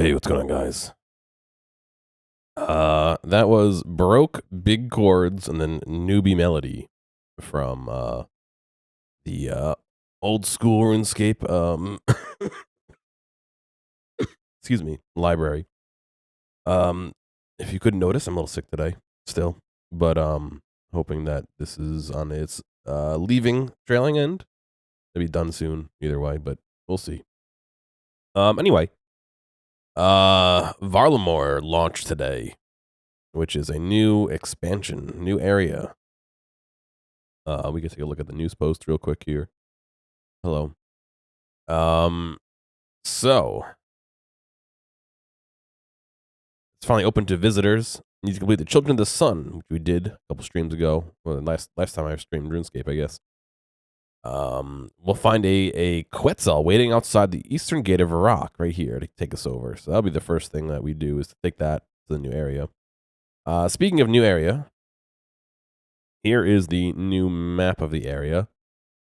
Hey, what's going on, guys? That was Baroque Big Chords and then Newbie Melody from the old school RuneScape excuse me, library. Um if you couldn't notice, I'm a little sick today still, but hoping that this is on its leaving trailing end. It'll be done soon either way, but we'll see. Anyway, Varlamore launched today, which is a new expansion, new area. We can take a look at the news post real quick here. Hello. So it's finally open to visitors. You need to complete the Children of the Sun, which we did a couple streams ago. Well, last time I streamed RuneScape, I guess. We'll find a Quetzal waiting outside the eastern gate of Iraq right here to take us over. So that'll be the first thing that we do, is to take that to the new area. Speaking of new area, here is the new map of the area.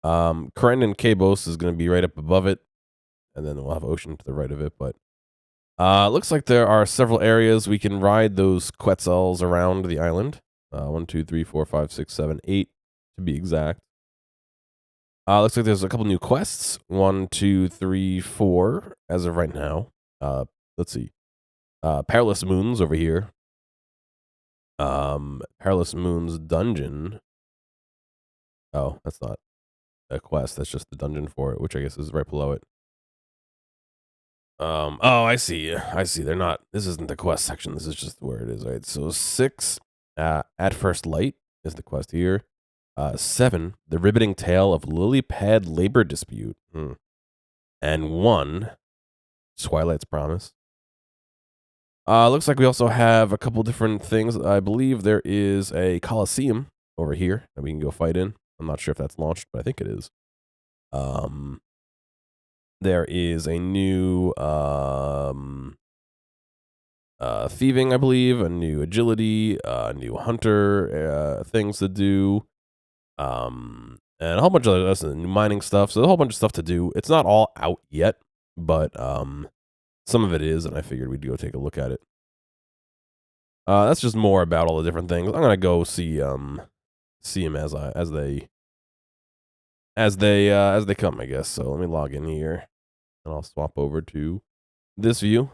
Karen and Cabos is going to be right up above it, and then we'll have Ocean to the right of it. But looks like there are several areas we can ride those Quetzals around the island. 1, 2, 3, 4, 5, 6, 7, 8 to be exact. Looks like there's a couple new quests. 1, 2, 3, 4 as of right now. Let's see. Perilous Moons over here. Perilous Moons Dungeon. Oh, that's not a quest. That's just the dungeon for it, which I guess is right below it. Oh, I see. They're not. This isn't the quest section. This is just where it is, right? So 6, At First Light is the quest here. 7, The Riveting Tale of Lily Pad Labor Dispute. And 1, Twilight's Promise. Looks like we also have a couple different things. I believe there is a Coliseum over here that we can go fight in. I'm not sure if that's launched, but I think it is. There is a new thieving, I believe, a new agility, a new hunter things to do, and a whole bunch of other new mining stuff. So a whole bunch of stuff to do. It's not all out yet, but some of it is, and I figured we'd go take a look at it. That's just more about all the different things. I'm gonna go see them as they come, I guess. So let me log in here, and I'll swap over to this view,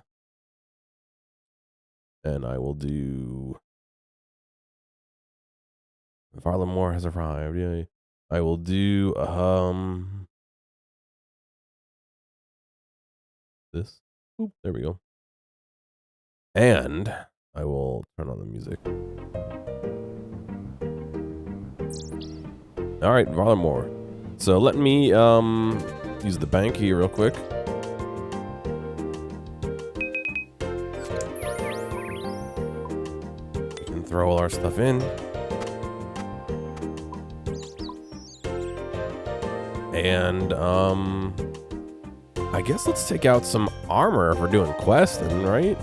and I will do. Varlamore has arrived. Yay! I will do this. Oop, there we go. And I will turn on the music. All right, Varlamore. So let me use the bank here real quick. We can throw all our stuff in. And I guess let's take out some armor if we're doing questing, right?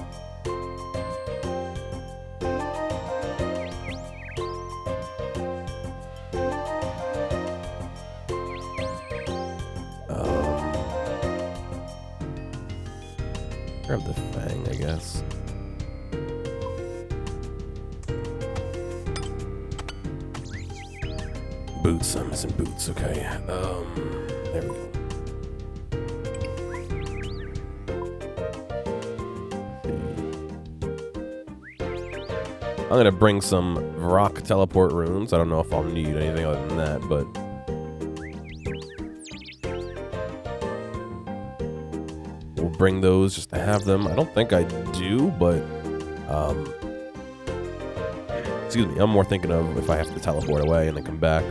Grab the fang, I guess. Boots, I'm missing boots, okay. There we go. I'm gonna bring some rock teleport runes. I don't know if I'll need anything other than that, but we'll bring those just to have them. I don't think I do, but excuse me, I'm more thinking of if I have to teleport away and then come back.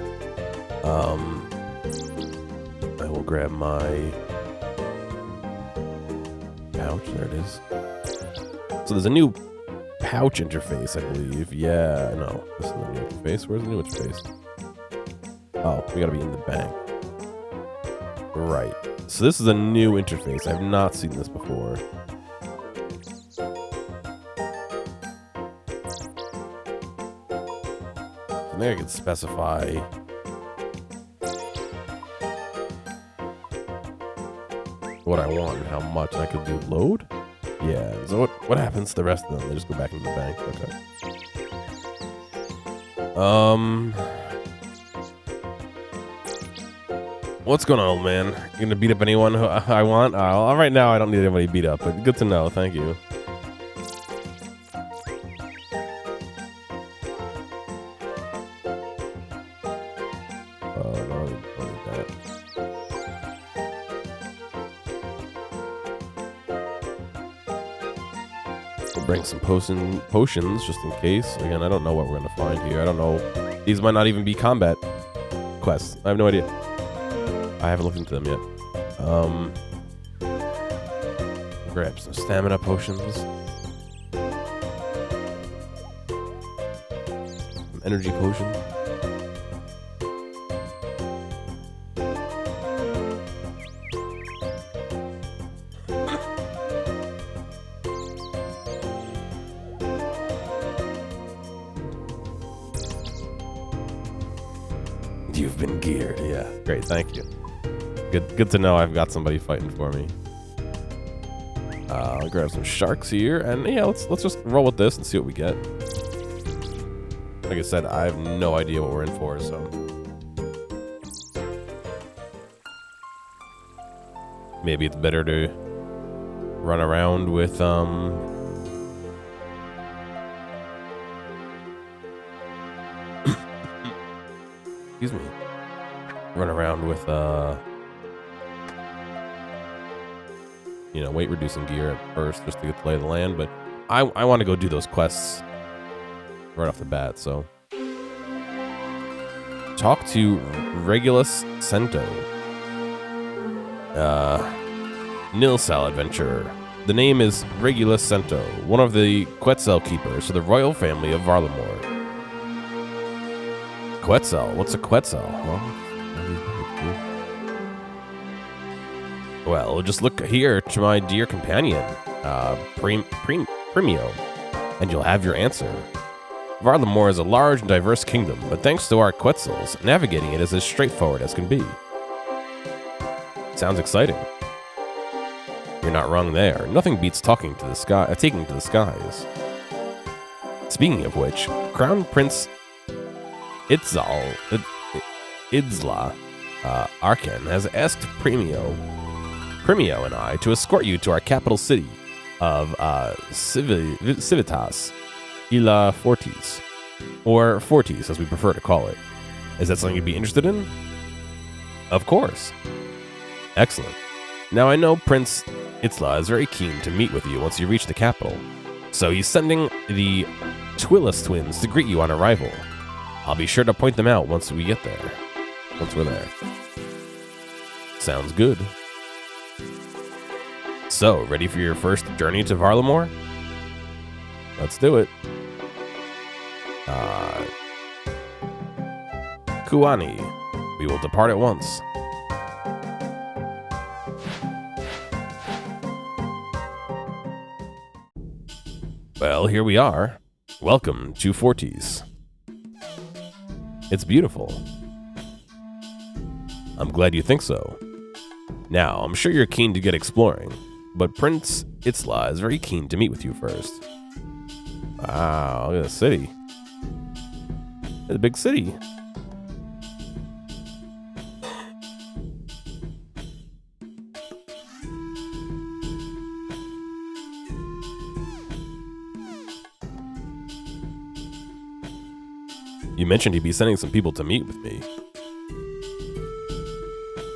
I will grab my pouch. There it is. So there's a new pouch interface, I believe. Yeah, no, this is the new interface. Where's the new interface? Oh, we gotta be in the bank. Right. So this is a new interface. I've not seen this before. I think I can specify what I want and how much. I could do load. Yeah, so what happens to the rest of them? They just go back into the bank. Okay. What's going on, old man? You gonna beat up anyone who I want? Right now, I don't need anybody beat up, but good to know. Thank you. No, I don't need that. We'll bring some potions just in case. Again, I don't know what we're gonna find here. I don't know. These might not even be combat quests. I have no idea. I haven't looked into them yet. Grab some stamina potions. Some energy potion. You've been geared. Yeah, great. Thank you. Good to know I've got somebody fighting for me. I'll grab some sharks here, and yeah, let's just roll with this and see what we get. Like I said, I have no idea what we're in for, so. Maybe it's better to run around with, excuse me. Run around with, you know, weight reducing gear at first just to get the lay of the land, but I want to go do those quests right off the bat, so. Talk to Regulus Cento. Nilsal adventurer. The name is Regulus Cento, one of the Quetzal keepers to the royal family of Varlamore. Quetzal? What's a Quetzal? Well, just look here to my dear companion, Premio, and you'll have your answer. Varlamore is a large and diverse kingdom, but thanks to our Quetzals, navigating it is as straightforward as can be. Sounds exciting. You're not wrong there. Nothing beats taking to the skies. Speaking of which, Crown Prince Idzla Arkan has asked Premio and I to escort you to our capital city of Civitas Ila Fortis, or Fortis as we prefer to call it. Is that something you'd be interested in? Of course. Excellent. Now I know Prince Itzla is very keen to meet with you once you reach the capital, so he's sending the Twillis twins to greet you on arrival. I'll be sure to point them out once we're there. Sounds good. So, ready for your first journey to Varlamore? Let's do it. Kuani, we will depart at once. Well, here we are. Welcome to Fortis. It's beautiful. I'm glad you think so. Now, I'm sure you're keen to get exploring, but Prince Itzla is very keen to meet with you first. Wow, look at the city. It's a big city. You mentioned he'd be sending some people to meet with me.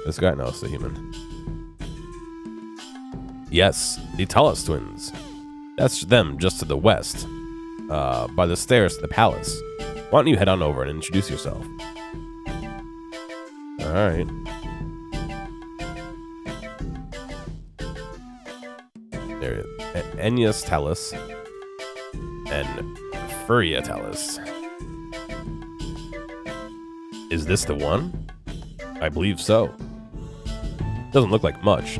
This guy knows the human. Yes, the Talus twins. That's them just to the west, by the stairs to the palace. Why don't you head on over and introduce yourself? Alright. There it is. Ennius Talus and Furia Talus. Is this the one? I believe so. Doesn't look like much.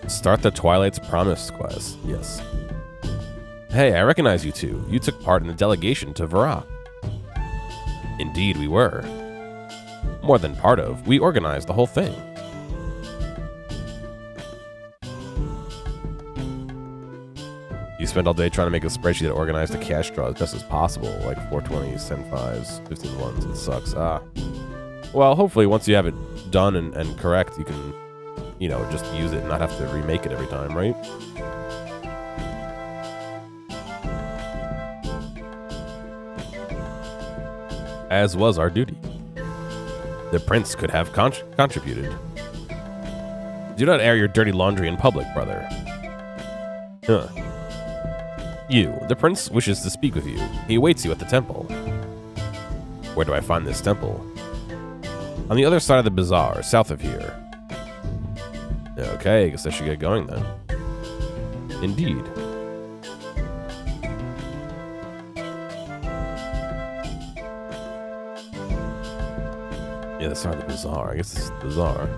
Start the Twilight's Promise quest. Yes. Hey, I recognize you two. You took part in the delegation to Varak. Indeed, we were. More than part of. We organized the whole thing. spend all day trying to make a spreadsheet that organized the cash draw as best as possible, like 420s, 10 5s, 15 1s. It sucks. Well, hopefully once you have it done and correct, you can, you know, just use it and not have to remake it every time, right? As was our duty. The prince could have contributed. Do not air your dirty laundry in public, brother. Huh. You, the prince wishes to speak with you. He awaits you at the temple. Where do I find this temple? On the other side of the bazaar, south of here. Okay, I guess I should get going then. Indeed. Yeah, the side of the bazaar. I guess this is the bazaar.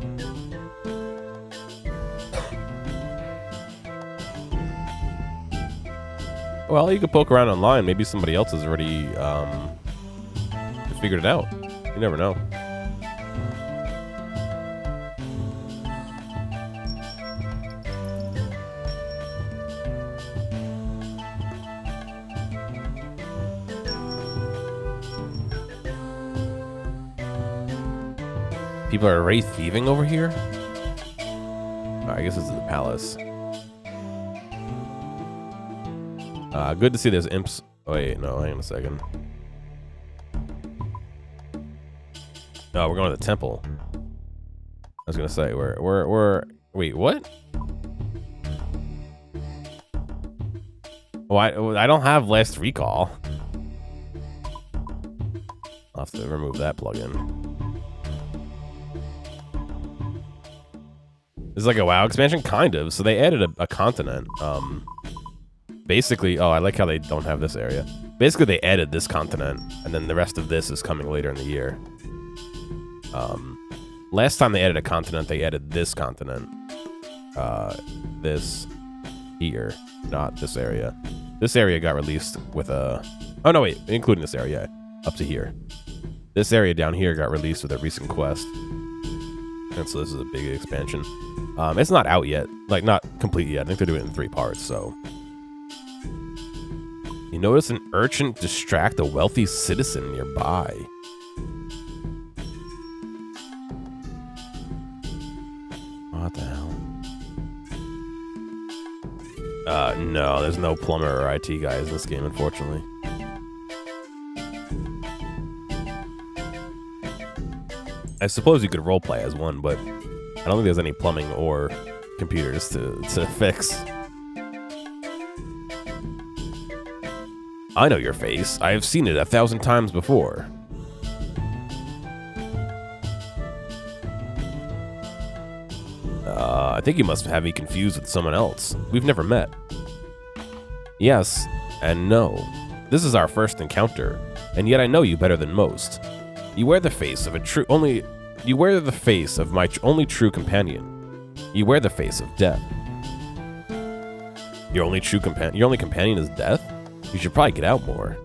Well, you could poke around online. Maybe somebody else has already figured it out. You never know. People are already thieving over here? I guess this is the palace. Good to see there's imps. Oh, wait, no, hang on a second. Oh, we're going to the temple. I was gonna say, wait, what? Oh, I don't have last recall. I'll have to remove that plugin. This is like a WoW expansion, kind of. So they added a continent. Basically, oh, I like how they don't have this area. Basically, they added this continent, and then the rest of this is coming later in the year. Last time they added a continent, they added this continent. This here, not this area. This area got released with a... Oh, no, wait, including this area, up to here. This area down here got released with a recent quest. And so this is a big expansion. It's not out yet, like not complete yet. I think they're doing it in 3 parts, so... You notice an urchin distract a wealthy citizen nearby. What the hell? No, there's no plumber or IT guys in this game, unfortunately. I suppose you could roleplay as one, but I don't think there's any plumbing or computers to fix. I know your face. I have seen it 1,000 times before. I think you must have me confused with someone else. We've never met. Yes and no. This is our first encounter, and yet I know you better than most. You wear the face of You wear the face of my only true companion. You wear the face of death. Your only companion is death? You should probably get out more.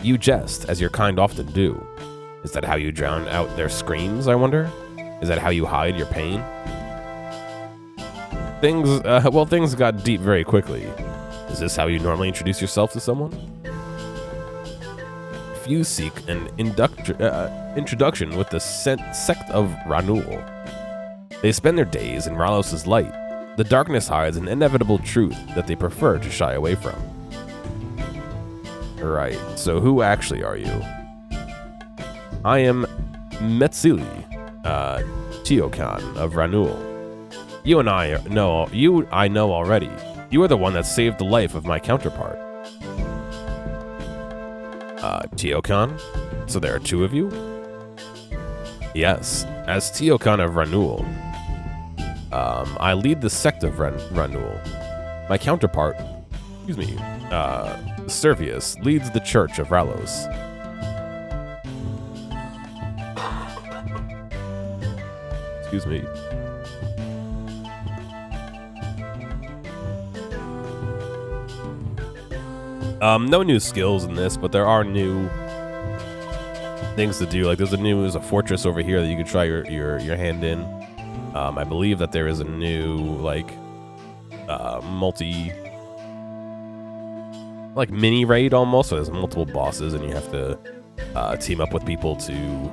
You jest, as your kind often do. Is that how you drown out their screams, I wonder? Is that how you hide your pain? Things got deep very quickly. Is this how you normally introduce yourself to someone? Few seek an introduction with the sect of Ranul. They spend their days in Ralos' light. The darkness hides an inevitable truth that they prefer to shy away from. Right, so who actually are you? I am Metsili, Teokan of Ranul. You and I know already. You are the one that saved the life of my counterpart. Teokan? So there are 2 of you? Yes, as Teokan of Ranul. I lead the sect of Ranul. My counterpart, Servius, leads the Church of Ralos. Excuse me. No new skills in this, but there are new things to do. Like there's a fortress over here that you could try your hand in. I believe that there is a new like multi like mini raid almost. So there's multiple bosses, and you have to team up with people to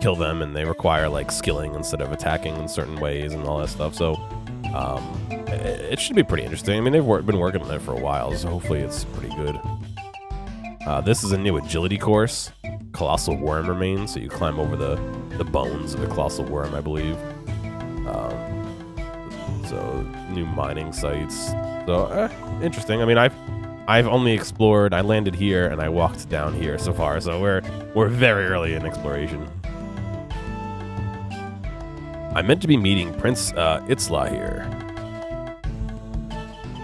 kill them, and they require like skilling instead of attacking in certain ways and all that stuff. So it should be pretty interesting. I mean, they've been working on it for a while, so hopefully it's pretty good. This is a new agility course. Colossal worm remains, so you climb over the bones of the colossal worm, I believe. So new mining sites. So interesting. I mean, I've only explored. I landed here and I walked down here so far. So we're very early in exploration. I'm meant to be meeting Prince Itzla here.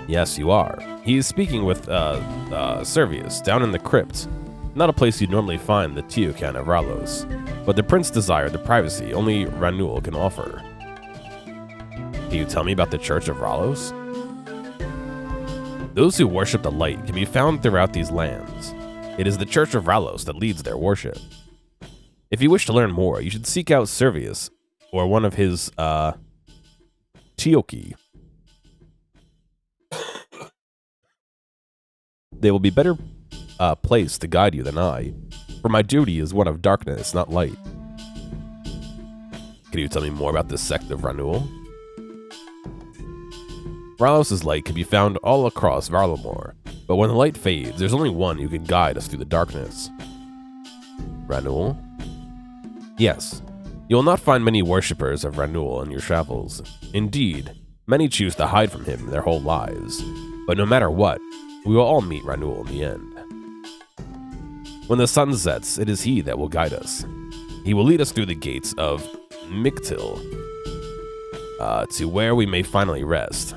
Yes, you are. He is speaking with Servius down in the crypt. Not a place you'd normally find the Teokan of Ralos, but the prince desired the privacy only Ranul can offer. Can you tell me about the Church of Ralos? Those who worship the light can be found throughout these lands. It is the Church of Ralos that leads their worship. If you wish to learn more, you should seek out Servius or one of his Teoki. They will be better placed to guide you than I, for my duty is one of darkness, not light. Can you tell me more about this sect of Ranul? Ralos' light can be found all across Varlamore, but when the light fades, there's only one who can guide us through the darkness. Ranul? Yes. You will not find many worshippers of Ranul in your travels. Indeed, many choose to hide from him their whole lives. But no matter what, we will all meet Ranul in the end. When the sun sets, it is he that will guide us. He will lead us through the gates of Mictil to where we may finally rest.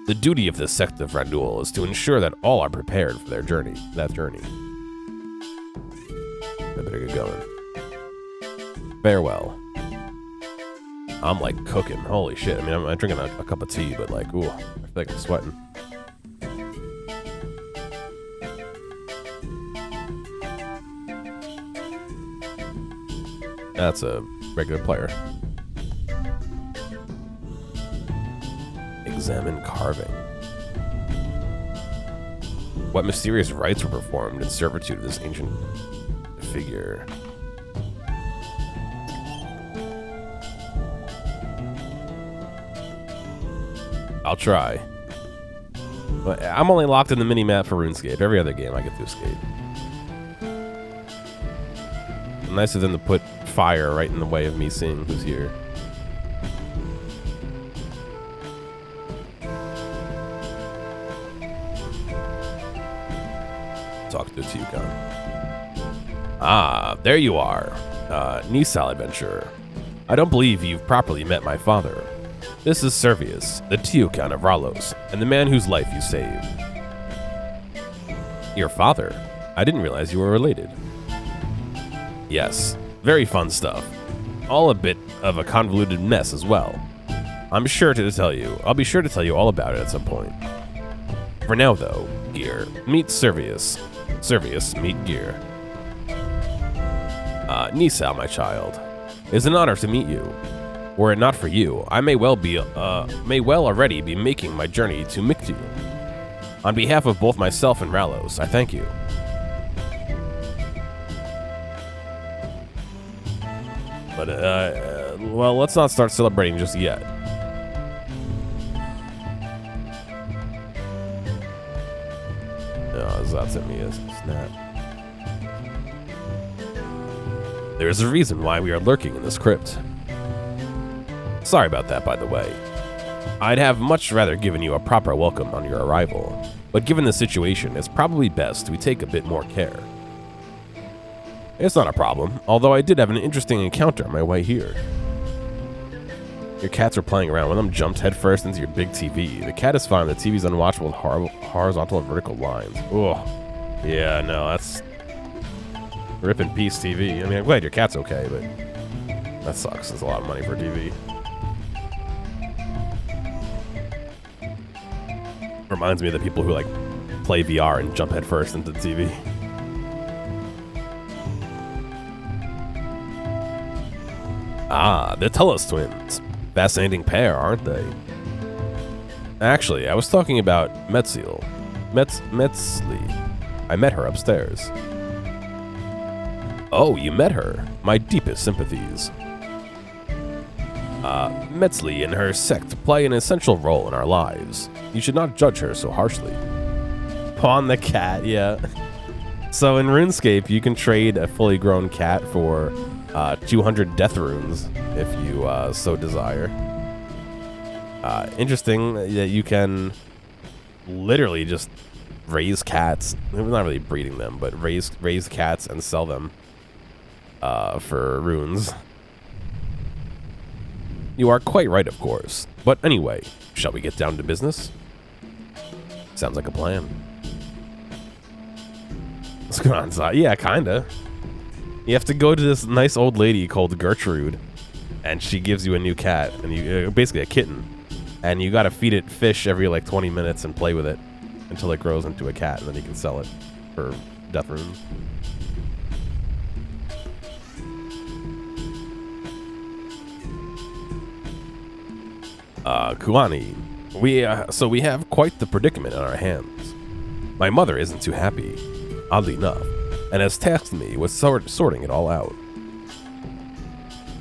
The duty of the sect of Ranul is to ensure that all are prepared for that journey. I better get going. Farewell. I'm like cooking. Holy shit. I mean, I'm drinking a cup of tea, but like, ooh, I feel like I'm sweating. That's a regular player. Examine carving. What mysterious rites were performed in servitude of this ancient figure? I'll try. But I'm only locked in the mini-map for RuneScape. Every other game I get to escape. Nice of them to put fire right in the way of me seeing who's here. Talk to the Teokan. Ah, there you are. Nisal adventurer. I don't believe you've properly met my father. This is Servius, the Teokan of Ralos, and the man whose life you saved. Your father? I didn't realize you were related. Yes, very fun stuff. All a bit of a convoluted mess as well. I'll be sure to tell you all about it at some point. For now though, Gear, meet Servius. Servius, meet Gear. Nisal, my child. It is an honor to meet you. Were it not for you, I may well already be making my journey to Mictil. On behalf of both myself and Ralos, I thank you. But, well, let's not start celebrating just yet. Oh, Zot sent me a snap. There is a reason why we are lurking in this crypt. Sorry about that, by the way. I'd have much rather given you a proper welcome on your arrival, but given the situation, it's probably best we take a bit more care. It's not a problem, although I did have an interesting encounter on my way here. Your cats are playing around. One of them jumped headfirst into your big TV. The cat is fine. The TV's unwatchable with horizontal and vertical lines. Ugh. Yeah, no, that's... Rip in peace, TV. I mean, I'm glad your cat's okay, but... That sucks. That's a lot of money for a TV. Reminds me of the people who, like, play VR and jump headfirst into the TV. Ah, the Tullis twins. Fascinating pair, aren't they? Actually, I was talking about Metzli. I met her upstairs. Oh, you met her. My deepest sympathies. Metzli and her sect play an essential role in our lives. You should not judge her so harshly. Pawn the cat, yeah. So in RuneScape, you can trade a fully grown cat for 200 death runes if you so desire. Interesting that you can literally just raise cats. We're not really breeding them, but raise cats and sell them for runes. You are quite right, of course. But anyway, shall we get down to business? Sounds like a plan. What's going on inside? Yeah, kinda. You have to go to this nice old lady called Gertrude, and she gives you a new cat, and you basically a kitten, and you gotta feed it fish every like 20 minutes and play with it until it grows into a cat, and then you can sell it for death runes. Kuani, so we have quite the predicament on our hands. My mother isn't too happy, oddly enough, and has tasked me with sorting it all out.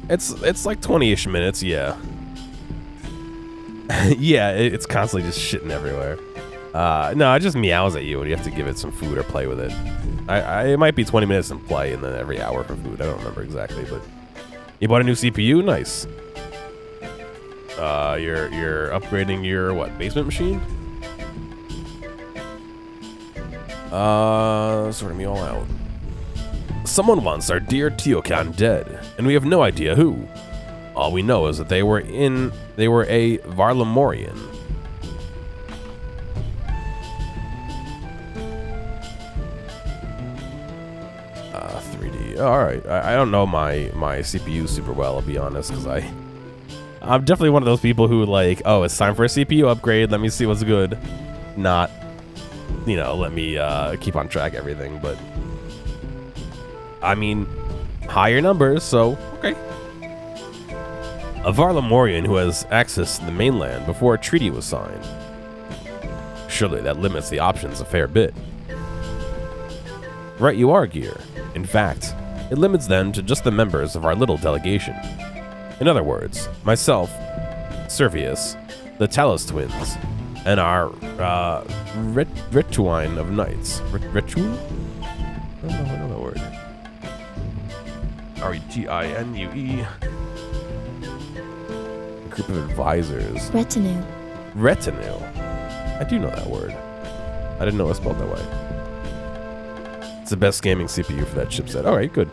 It's like 20-ish minutes, yeah. Yeah, it's constantly just shitting everywhere. No, it just meows at you, and you have to give it some food or play with it. It might be 20 minutes in play, and then every hour for food. I don't remember exactly, but you bought a new CPU, nice. You're upgrading your what, basement machine? Sorting me all out. Someone wants our dear Tiokan dead, and we have no idea who. All we know is that they were a Varlamorian. Alright, I don't know my CPU super well, I'll be honest, because I'm definitely one of those people who like, oh, it's time for a CPU upgrade, let me see what's good. Not, you know, let me keep on track everything, but I mean, higher numbers, so, okay. A Varlamorian who has access to the mainland before a treaty was signed. Surely that limits the options a fair bit. Right you are, Gear. In fact, it limits them to just the members of our little delegation. In other words, myself, Servius, the Talus twins, and our Rituine of Knights. Rituine? I don't know that word. R-E-T-I-N-U-E. A group of advisors. Retinue. Retinue. I do know that word. I didn't know it was spelled that way. It's the best gaming CPU for that chipset. All right, good.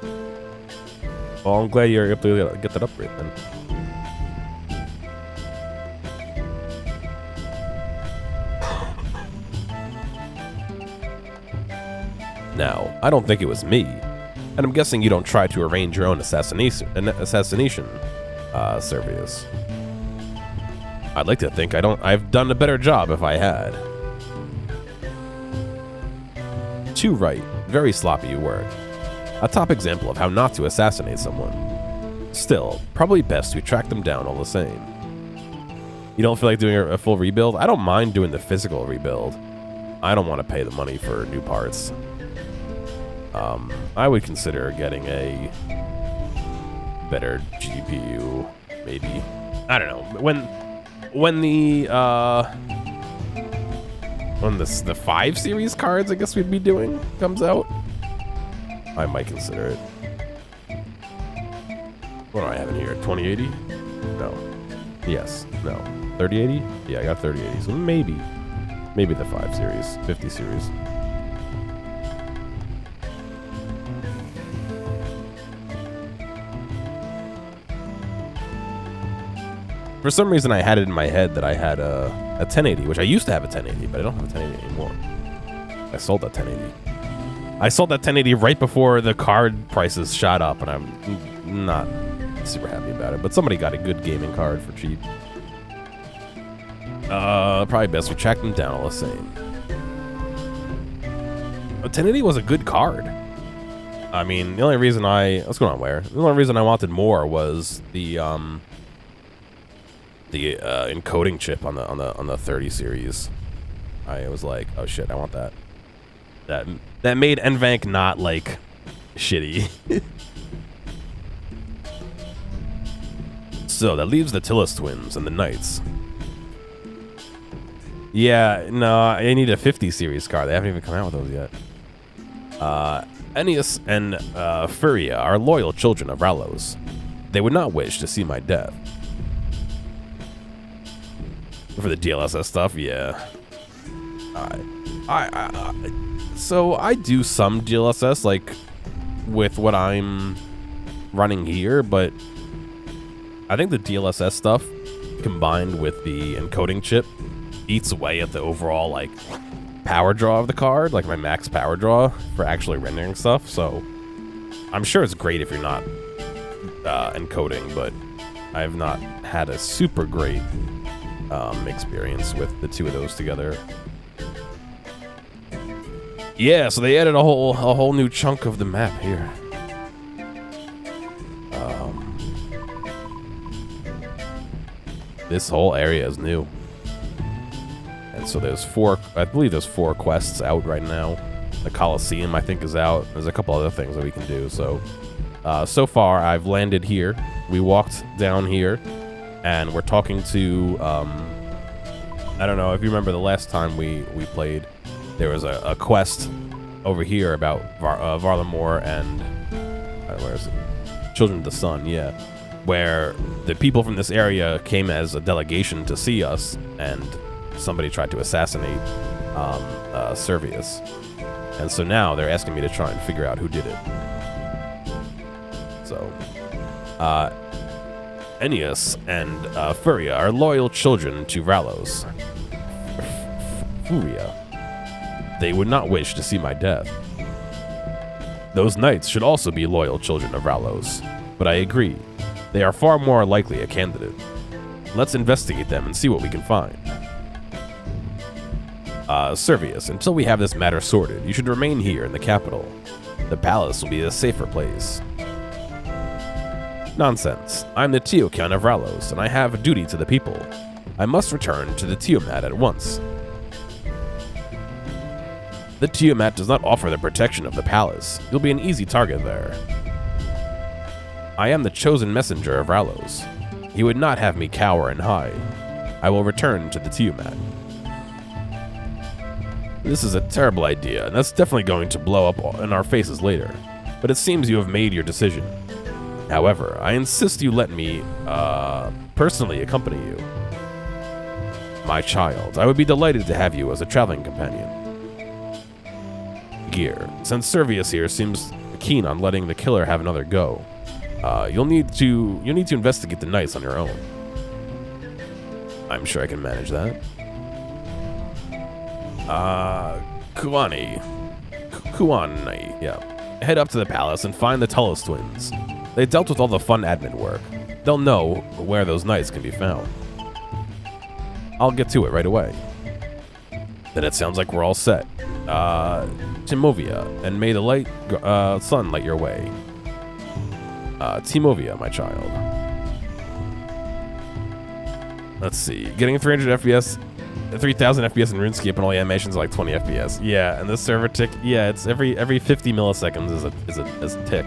Well, I'm glad you're able to get that upgrade then. Now, I don't think it was me, and I'm guessing you don't try to arrange your own assassination, Servius. I'd like to think I've done a better job if I had. Too right. Very sloppy work. A top example of how not to assassinate someone. Still, probably best to track them down all the same. You don't feel like doing a full rebuild? I don't mind doing the physical rebuild. I don't want to pay the money for new parts. I would consider getting a better GPU, maybe. I don't know. When the 5 series cards, I guess we'd be doing, comes out, I might consider it. What do I have in here? 2080? No. Yes. No. 3080? Yeah, I got 3080. So maybe the 5 series, 50 series. For some reason, I had it in my head that I had a 1080, which I used to have a 1080, but I don't have a 1080 anymore. I sold that 1080. I sold that 1080 right before the card prices shot up, and I'm not super happy about it. But somebody got a good gaming card for cheap. Probably best we track them down all the same. A 1080 was a good card. I mean, the only reason what's going on, Where? The only reason I wanted more was the the encoding chip on the 30 series. I was like, oh shit, I want that. That made NVANC not like shitty. So that leaves the Tillis twins and the Knights. Yeah, no, I need a 50 series car. They haven't even come out with those yet. Ennius and Furia are loyal children of Ralos. They would not wish to see my death. For the DLSS stuff, yeah. So I do some DLSS, like, with what I'm running here, but I think the DLSS stuff, combined with the encoding chip, eats away at the overall, like, power draw of the card, like my max power draw for actually rendering stuff, so I'm sure it's great if you're not encoding, but I've not had a super great experience with the two of those together. Yeah, so they added a whole new chunk of the map here. This whole area is new. And so there's I believe there's 4 quests out right now. The Coliseum, I think, is out. There's a couple other things that we can do. So, so far, I've landed here. We walked down here, and we're talking to, I don't know if you remember the last time we played, there was a quest over here about Varlamore and, where is it? Children of the Sun, yeah. Where the people from this area came as a delegation to see us, and somebody tried to assassinate Servius. And so now they're asking me to try and figure out who did it. So, Ennius and Furia are loyal children to Ralos. Furia. They would not wish to see my death. Those knights should also be loyal children of Ralos. But I agree. They are far more likely a candidate. Let's investigate them and see what we can find. Servius, until we have this matter sorted, you should remain here in the capital. The palace will be a safer place. Nonsense. I'm the Teocount of Ralos, and I have a duty to the people. I must return to the Tiamat at once. The Tiamat does not offer the protection of the palace. You'll be an easy target there. I am the chosen messenger of Ralos. He would not have me cower and hide. I will return to the Tiamat. This is a terrible idea, and that's definitely going to blow up in our faces later. But it seems you have made your decision. However, I insist you let me, personally accompany you. My child, I would be delighted to have you as a traveling companion. Gear, since Servius here seems keen on letting the killer have another go, you'll need to investigate the Knights on your own. I'm sure I can manage that. Kuani, yeah. Head up to the palace and find the Tullis twins. They dealt with all the fun admin work. They'll know where those Knights can be found. I'll get to it right away. Then it sounds like we're all set. Timovia, and may the light sun light your way. Timovia, my child. Let's see. Getting 300 FPS, 3000 FPS in RuneScape, and all the animations are like 20 FPS. Yeah, and the server tick. Yeah, it's every 50 milliseconds is a tick.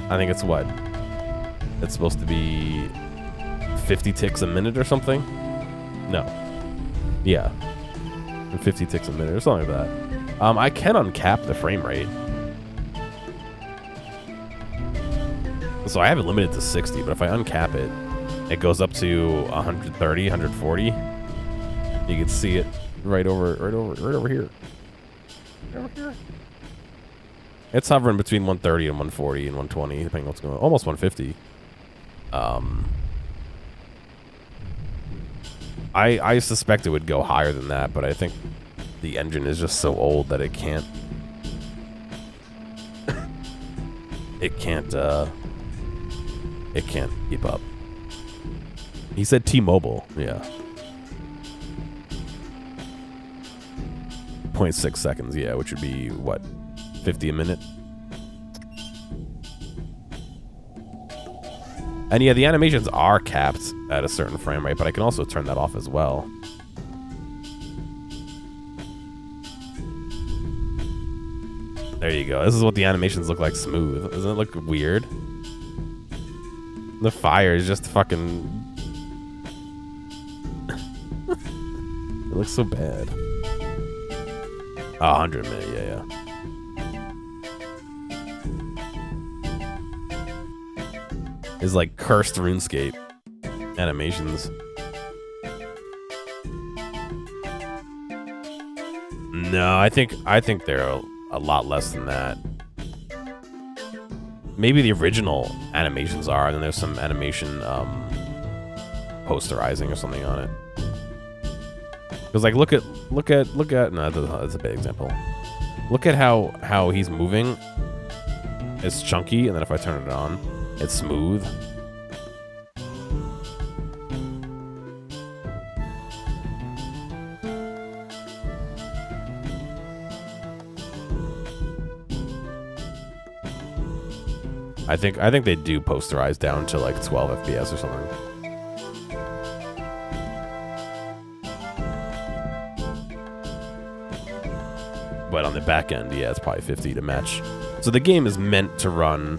I think it's what? It's supposed to be 50 ticks a minute or something. No. Yeah. 50 ticks a minute or something like that. I can uncap the frame rate. So I have it limited to 60, but if I uncap it, it goes up to 130, 140. You can see it right over here. Over here. It's hovering between 130 and 140 and 120, depending on what's going on. Almost 150. I suspect it would go higher than that, but I think the engine is just so old that it can't it can't keep up. He said T-Mobile, yeah. 0.6 seconds, yeah, which would be what, 50 a minute? And yeah, the animations are capped at a certain frame rate, but I can also turn that off as well. There you go. This is what the animations look like smooth. Doesn't it look weird? The fire is just fucking... It looks so bad. Oh, 100 minute, yeah. Is like cursed RuneScape animations. No, I think they're a lot less than that. Maybe the original animations are, and then there's some animation posterizing or something on it. Because like look at no, that's a bad example. Look at how he's moving. It's chunky, and then if I turn it on, it's smooth. I think they do posterize down to like 12 FPS or something. But on the back end, yeah, it's probably 50 to match. So the game is meant to run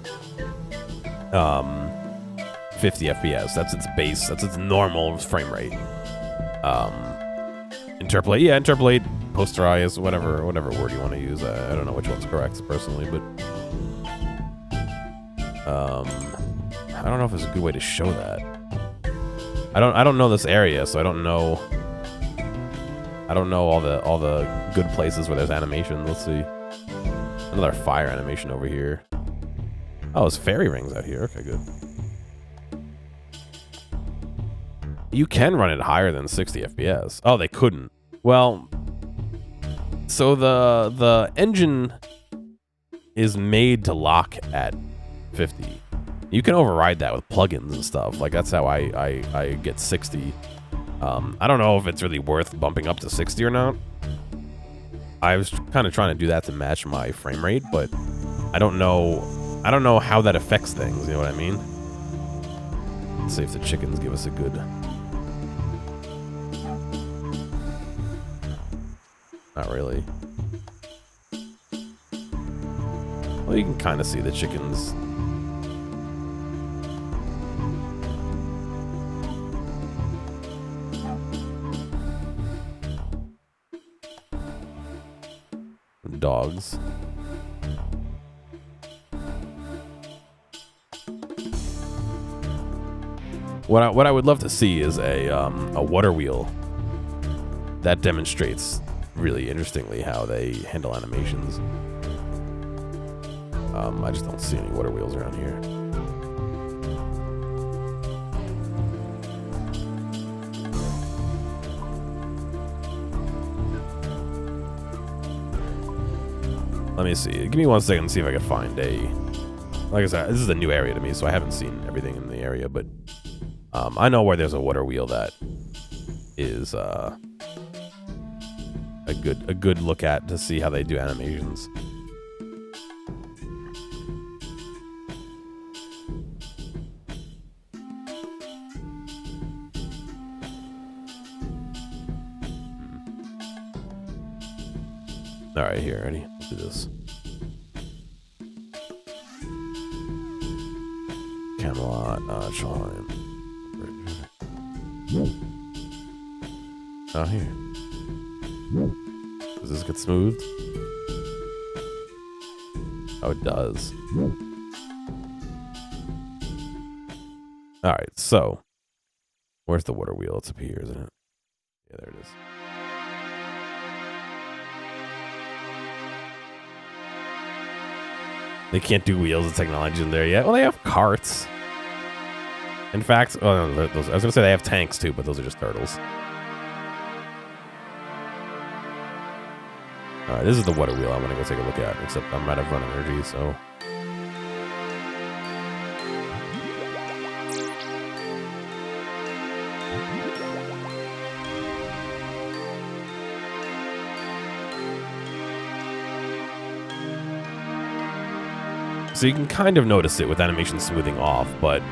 50 FPS. That's its base. That's its normal frame rate. Interpolate, yeah, interpolate, posterize, whatever word you want to use. I don't know which one's correct personally, but I don't know if there's a good way to show that. I don't know this area, so I don't know all the good places where there's animation. Let's see. Another fire animation over here. Oh, there's fairy rings out here. Okay, good. You can run it higher than 60 FPS. Oh, they couldn't. Well, so the engine is made to lock at 50. You can override that with plugins and stuff. Like that's how I get 60. I don't know if it's really worth bumping up to 60 or not. I was kind of trying to do that to match my frame rate, but I don't know how that affects things, you know what I mean? Let's see if the chickens give us a good... Not really. Well, you can kind of see the chickens. Dogs. What I would love to see is a water wheel that demonstrates really interestingly how they handle animations. I just don't see any water wheels around here. Let me see. Give me 1 second to see if I can find a... Like I said, this is a new area to me, so I haven't seen everything in the area, but I know where there's a water wheel that is a good look at to see how they do animations. All right, here, ready? Let's do this. Camelot, Trondheim. Oh, here. Does this get smoothed? Oh, it does. All right, so where's the water wheel? It's up here, isn't it? Yeah, there it is. They can't do wheels and technology in there yet. Well, they have carts. In fact, oh no, those, I was gonna say they have tanks too, but those are just turtles. All right, this is the water wheel I want to go take a look at. Except I'm out of run energy, so. So you can kind of notice it with animation smoothing off, but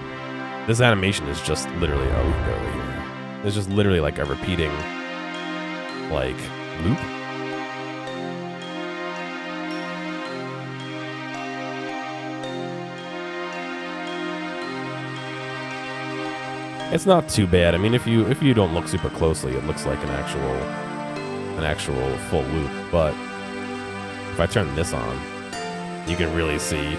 This animation is just literally, oh, we can go over here. It's just literally like a repeating, like, loop. It's not too bad. I mean, if you don't look super closely, it looks like an actual full loop. But if I turn this on, you can really see.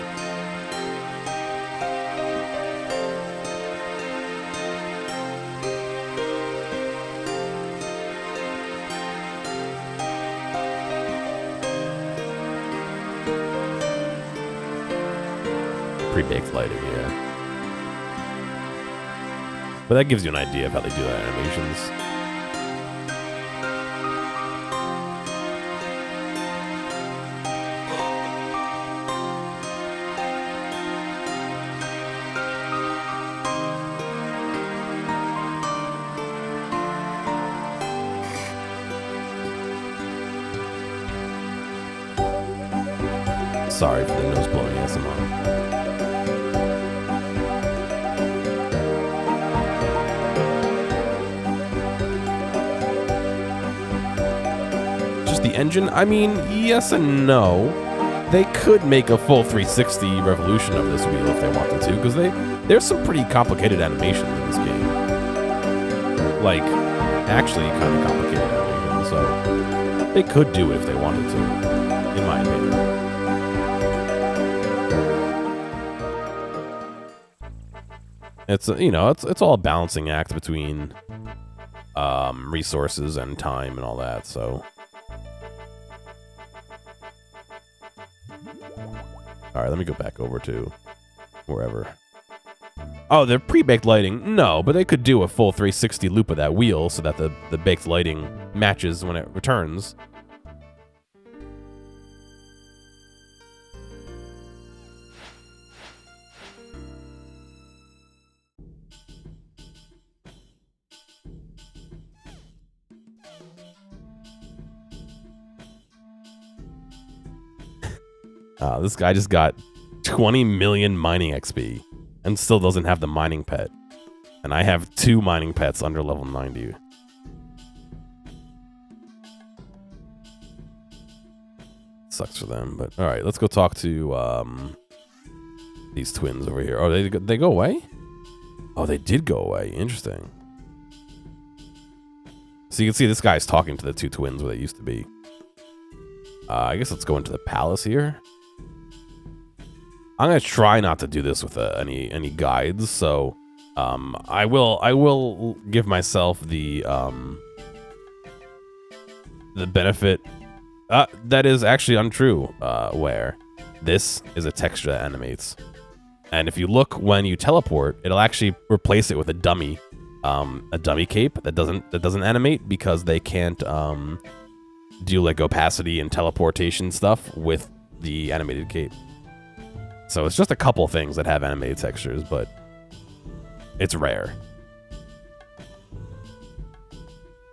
Pre-baked lighting, yeah. But that gives you an idea of how they do that animations. Sorry for the nose blowing ASMR. The engine? I mean, yes and no. They could make a full 360 revolution of this wheel if they wanted to, because there's some pretty complicated animations in this game. Like, actually kind of complicated animations, so they could do it if they wanted to, in my opinion. It's, you know, it's all a balancing act between resources and time and all that, so... Alright, let me go back over to wherever. Oh, they're pre-baked lighting? No, but they could do a full 360 loop of that wheel so that the baked lighting matches when it returns. This guy just got 20 million mining XP and still doesn't have the mining pet. And I have 2 mining pets under level 90. Sucks for them, but alright, let's go talk to these twins over here. Oh, they go away? Oh, they did go away. Interesting. So you can see this guy's talking to the 2 twins where they used to be. I guess let's go into the palace here. I'm gonna try not to do this with any guides, so I will give myself the benefit. That is actually untrue. Where this is a texture that animates, and if you look when you teleport, it'll actually replace it with a dummy cape that doesn't animate because they can't do like opacity and teleportation stuff with the animated cape. So it's just a couple things that have animated textures, but it's rare.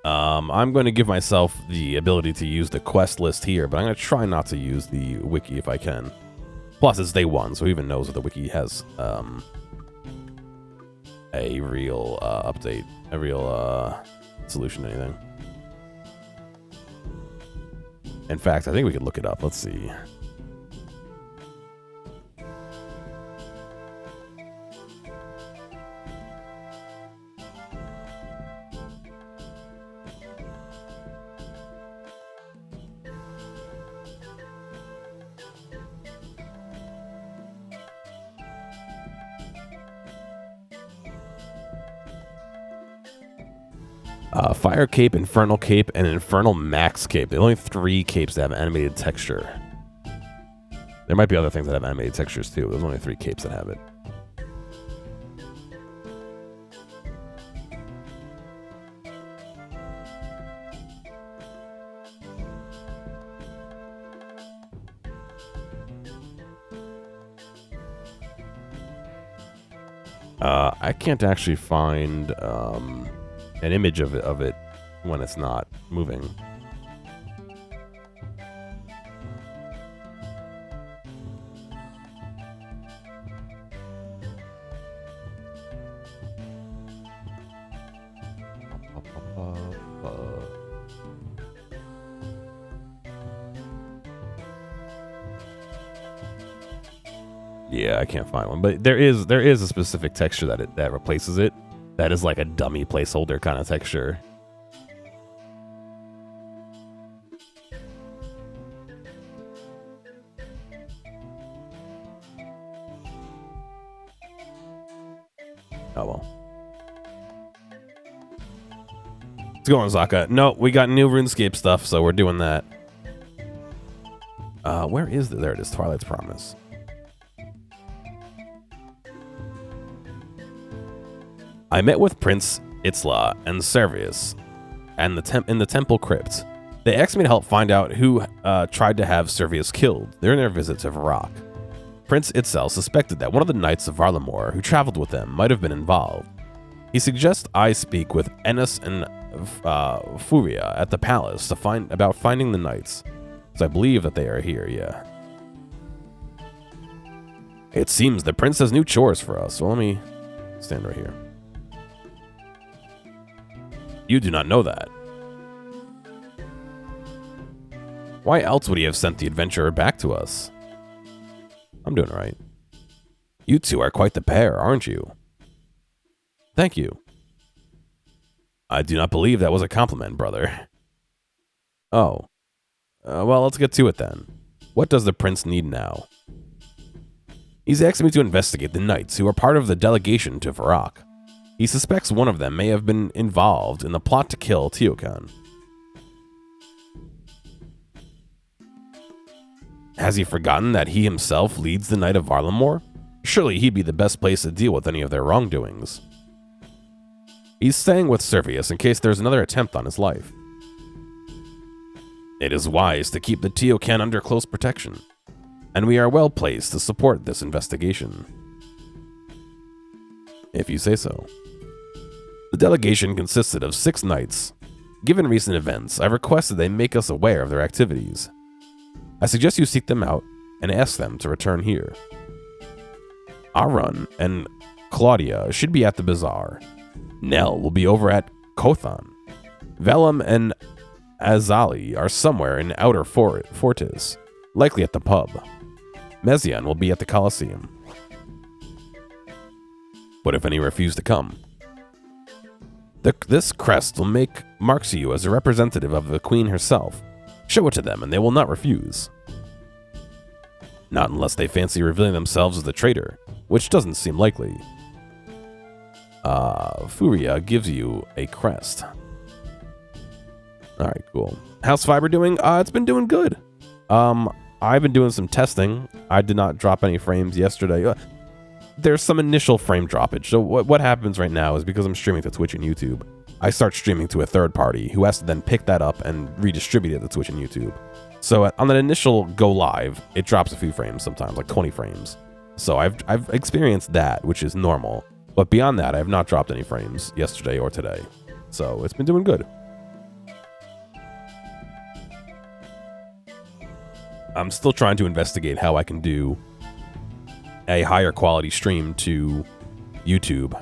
I'm going to give myself the ability to use the quest list here, but I'm going to try not to use the wiki if I can. Plus, it's day 1, so who even knows if the wiki has a real update, a real solution to anything. In fact, I think we could look it up. Let's see. Fire Cape, Infernal Cape, and Infernal Max Cape. There are only 3 capes that have animated texture. There might be other things that have animated textures too. There's only 3 capes that have it. I can't actually find an image of it when it's not moving. Yeah, I can't find one, but there is a specific texture that replaces it. That is like a dummy placeholder kind of texture. Oh well. Let's go on, Zaka. No, we got new RuneScape stuff, so we're doing that. Where is it? There it is. Twilight's Promise. I met with Prince Itzla and Servius and in the temple crypt. They asked me to help find out who tried to have Servius killed during their visit to Varrock. Prince Itzel suspected that one of the knights of Varlamore who traveled with them might have been involved. He suggests I speak with Ennis and Furia at the palace to about finding the knights, because I believe that they are here, yeah. It seems the prince has new chores for us, so let me stand right here. You do not know that. Why else would he have sent the adventurer back to us? I'm doing all right. You two are quite the pair, aren't you? Thank you. I do not believe that was a compliment, brother. Oh. Well, let's get to it then. What does the prince need now? He's asked me to investigate the knights who are part of the delegation to Varrock. He suspects one of them may have been involved in the plot to kill Teokan. Has he forgotten that he himself leads the Knight of Varlamore? Surely he'd be the best place to deal with any of their wrongdoings. He's staying with Servius in case there's another attempt on his life. It is wise to keep the Teokan under close protection, and we are well placed to support this investigation. If you say so. The delegation consisted of 6 knights. Given recent events, I've requested they make us aware of their activities. I suggest you seek them out and ask them to return here. Arun and Claudia should be at the bazaar. Nell will be over at Kothan. Velum and Azali are somewhere in Outer Fortis, likely at the pub. Mezian will be at the Colosseum. What if any refuse to come? This crest will marks you as a representative of the queen herself. Show it to them and they will not refuse. Not unless they fancy revealing themselves as the traitor, which doesn't seem likely. Furia gives you a crest. Alright, cool. How's Fiber doing? It's been doing good. I've been doing some testing. I did not drop any frames yesterday. There's some initial frame droppage. So what happens right now is because I'm streaming to Twitch and YouTube, I start streaming to a third party who has to then pick that up and redistribute it to Twitch and YouTube. So on that initial go live, it drops a few frames sometimes, like 20 frames. So I've experienced that, which is normal. But beyond that, I have not dropped any frames yesterday or today. So it's been doing good. I'm still trying to investigate how I can do a higher quality stream to YouTube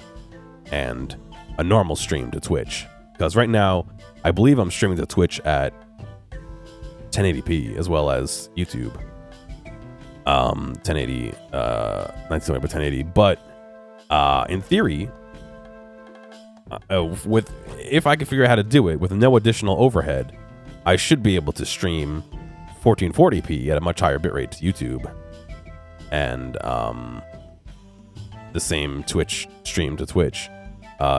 and a normal stream to Twitch. Because right now, I believe I'm streaming to Twitch at 1080p as well as YouTube. 1080, 1920 by 1080. But in theory, if I can figure out how to do it with no additional overhead, I should be able to stream 1440p at a much higher bitrate to YouTube. And the same Twitch stream to Twitch,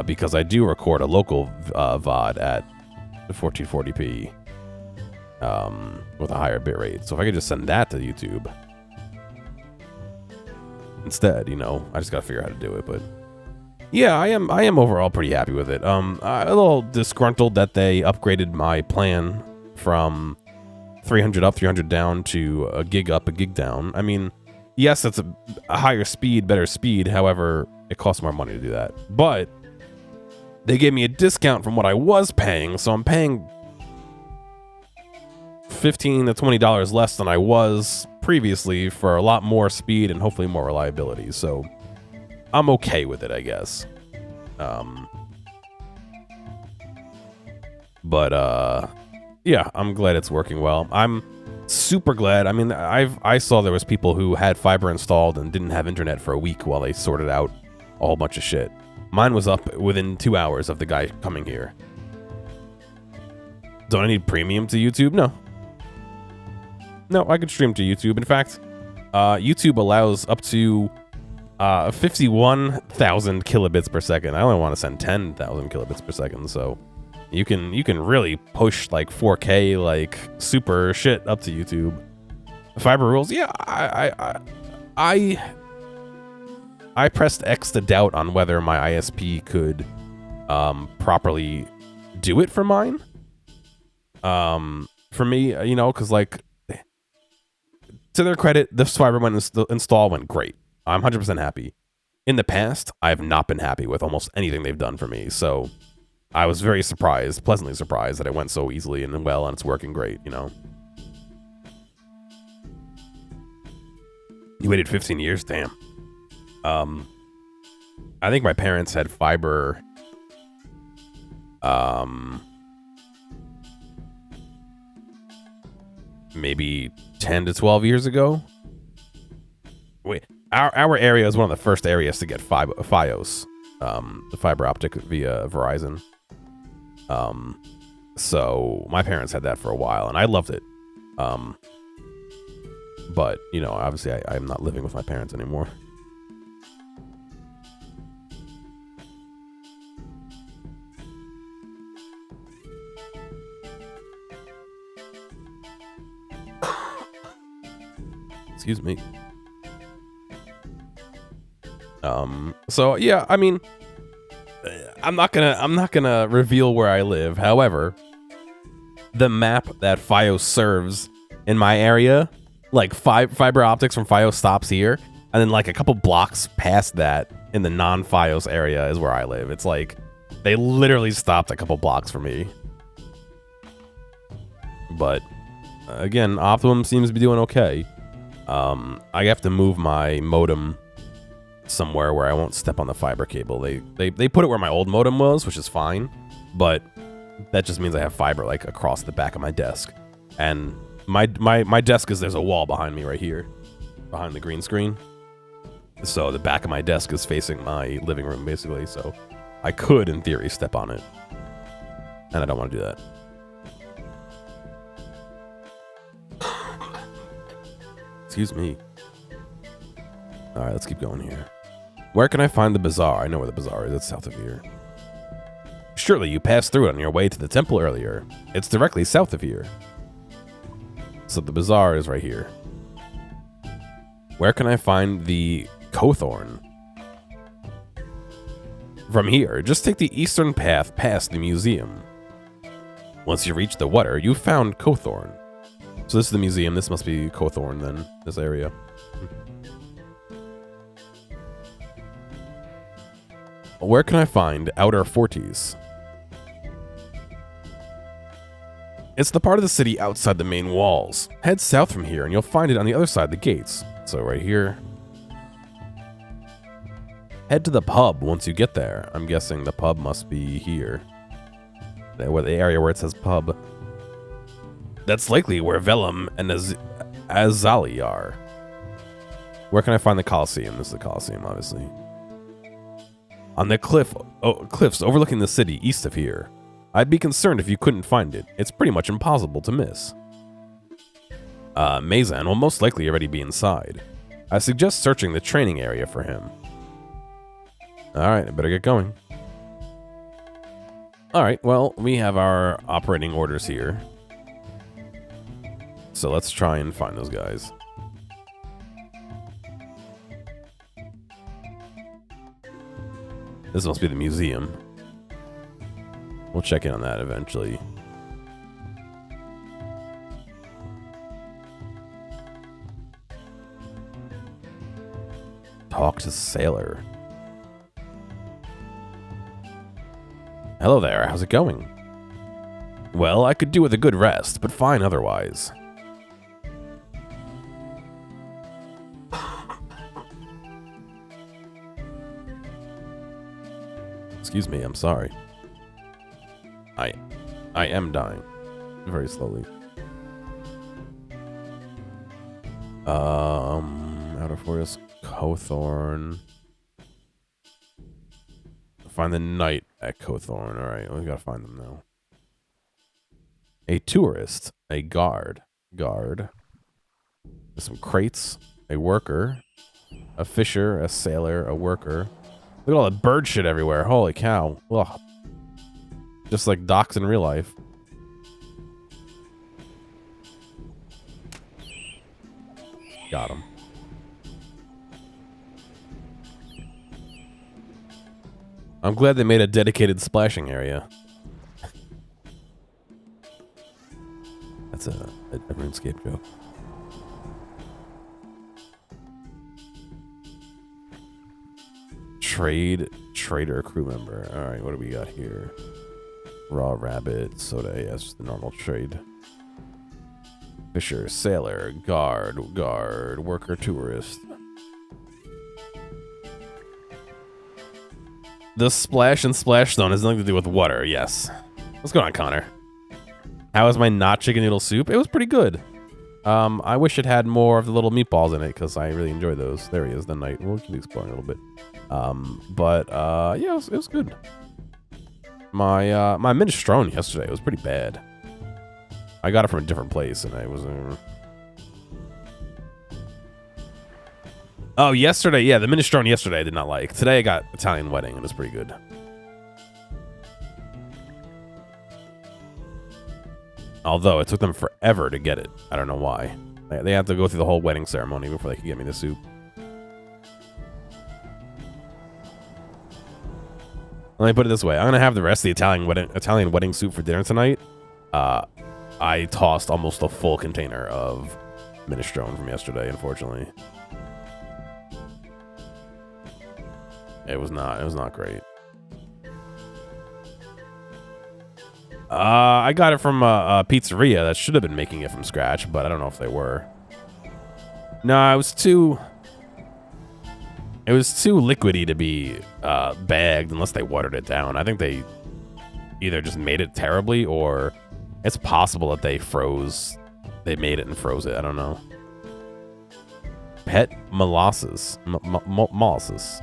because I do record a local VOD at 1440p with a higher bitrate. So if I could just send that to YouTube instead, you know, I just gotta figure out how to do it. But yeah, I am overall pretty happy with it. I'm a little disgruntled that they upgraded my plan from 300 up, 300 down to a gig up, a gig down. I mean, yes, that's a higher speed, better speed. However, it costs more money to do that. But they gave me a discount from what I was paying, so I'm paying $15 to $20 less than I was previously for a lot more speed and hopefully more reliability. So I'm okay with it, I guess. But yeah, I'm glad it's working well. I'm super glad. I mean, I saw there was people who had fiber installed and didn't have internet for a week while they sorted out a whole bunch of shit. Mine was up within 2 hours of the guy coming here. Don't I need premium to YouTube? No. No, I could stream to YouTube. In fact, YouTube allows up to 51,000 kilobits per second. I only want to send 10,000 kilobits per second, so you can really push like 4K like super shit up to YouTube. Fiber rules, yeah. I pressed X to doubt on whether my ISP could properly do it for mine. For me, you know, because like, to their credit, this fiber when install went great. I'm 100% happy. In the past, I have not been happy with almost anything they've done for me, so I was very surprised, pleasantly surprised that it went so easily and well, and it's working great, you know. You waited 15 years? Damn. I think my parents had fiber, maybe 10 to 12 years ago. Wait, our area is one of the first areas to get Fios, the fiber optic via Verizon. So my parents had that for a while, and I loved it. But, you know, obviously I'm not living with my parents anymore. Excuse me. So yeah, I mean, I'm not gonna reveal where I live. However, the map that Fios serves in my area, like fiber optics from Fios stops here, and then like a couple blocks past that in the non-Fios area is where I live. It's like they literally stopped a couple blocks from me. But again, Optimum seems to be doing okay. I have to move my modem somewhere where I won't step on the fiber cable. They put it where my old modem was, which is fine, but that just means I have fiber like across the back of my desk. And my desk is, there's a wall behind me right here, behind the green screen. So the back of my desk is facing my living room basically, so I could in theory step on it. And I don't want to do that. Excuse me. Alright, let's keep going here. Where can I find the bazaar? I know where the bazaar is. It's south of here. Surely you passed through it on your way to the temple earlier. It's directly south of here. So the bazaar is right here. Where can I find the Cawthorn? From here, just take the eastern path past the museum. Once you reach the water, you found Cawthorn. So this is the museum. This must be Cawthorn then, this area. Where can I find Outer Forties? It's the part of the city outside the main walls. Head south from here and you'll find it on the other side of the gates. So right here. Head to the pub once you get there. I'm guessing the pub must be here. The area where it says pub. That's likely where Velum and Azali are. Where can I find the Colosseum? This is the Colosseum, obviously. On the cliffs overlooking the city east of here. I'd be concerned if you couldn't find it. It's pretty much impossible to miss. Mazan will most likely already be inside. I suggest searching the training area for him. Alright, I better get going. Alright, well, we have our operating orders here. So let's try and find those guys. This must be the museum. We'll check in on that eventually. Talk to Sailor. Hello there, how's it going? Well, I could do with a good rest, but fine otherwise. Excuse me, I'm sorry. I am dying. Very slowly. Outer Forest, Cawthorn. Find the knight at Cawthorn. Alright, we gotta find them now. A tourist. A guard. There's some crates. A worker. A fisher. A sailor. A worker. Look at all that bird shit everywhere. Holy cow. Ugh. Just like docks in real life. Got him. I'm glad they made a dedicated splashing area. That's a RuneScape joke. Trader, crew member. All right, what do we got here? Raw rabbit, soda. Yes, the normal trade. Fisher, sailor, guard, worker, tourist. The splash and splash stone has nothing to do with water. Yes. What's going on, Connor? How was my not chicken noodle soup? It was pretty good. I wish it had more of the little meatballs in it because I really enjoy those. There he is, the knight. We'll keep exploring a little bit. Yeah, it was good. My minestrone yesterday was pretty bad. I got it from a different place, and I was. Oh, yesterday, yeah, the minestrone yesterday I did not like. Today I got Italian wedding, and it was pretty good. Although it took them forever to get it. I don't know why. They have to go through the whole wedding ceremony before they can get me the soup. Let me put it this way. I'm gonna have the rest of the Italian wedding soup for dinner tonight. I tossed almost a full container of minestrone from yesterday, unfortunately. It was not great. I got it from a pizzeria that should have been making it from scratch, but I don't know if they were. No, it was too liquidy to be bagged unless they watered it down. I think they either just made it terribly, or it's possible that they made it and froze it. I don't know. Pet molasses. Molasses.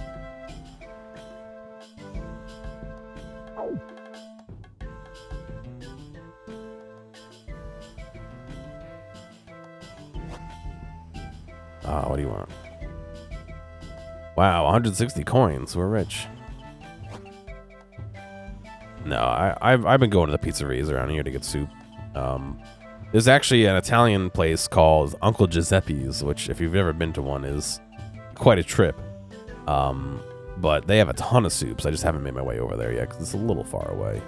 What do you want? Wow, 160 coins. We're rich. No, I've been going to the pizzerias around here to get soup. There's actually an Italian place called Uncle Giuseppe's, which, if you've ever been to one, is quite a trip. But they have a ton of soups. I just haven't made my way over there yet because it's a little far away.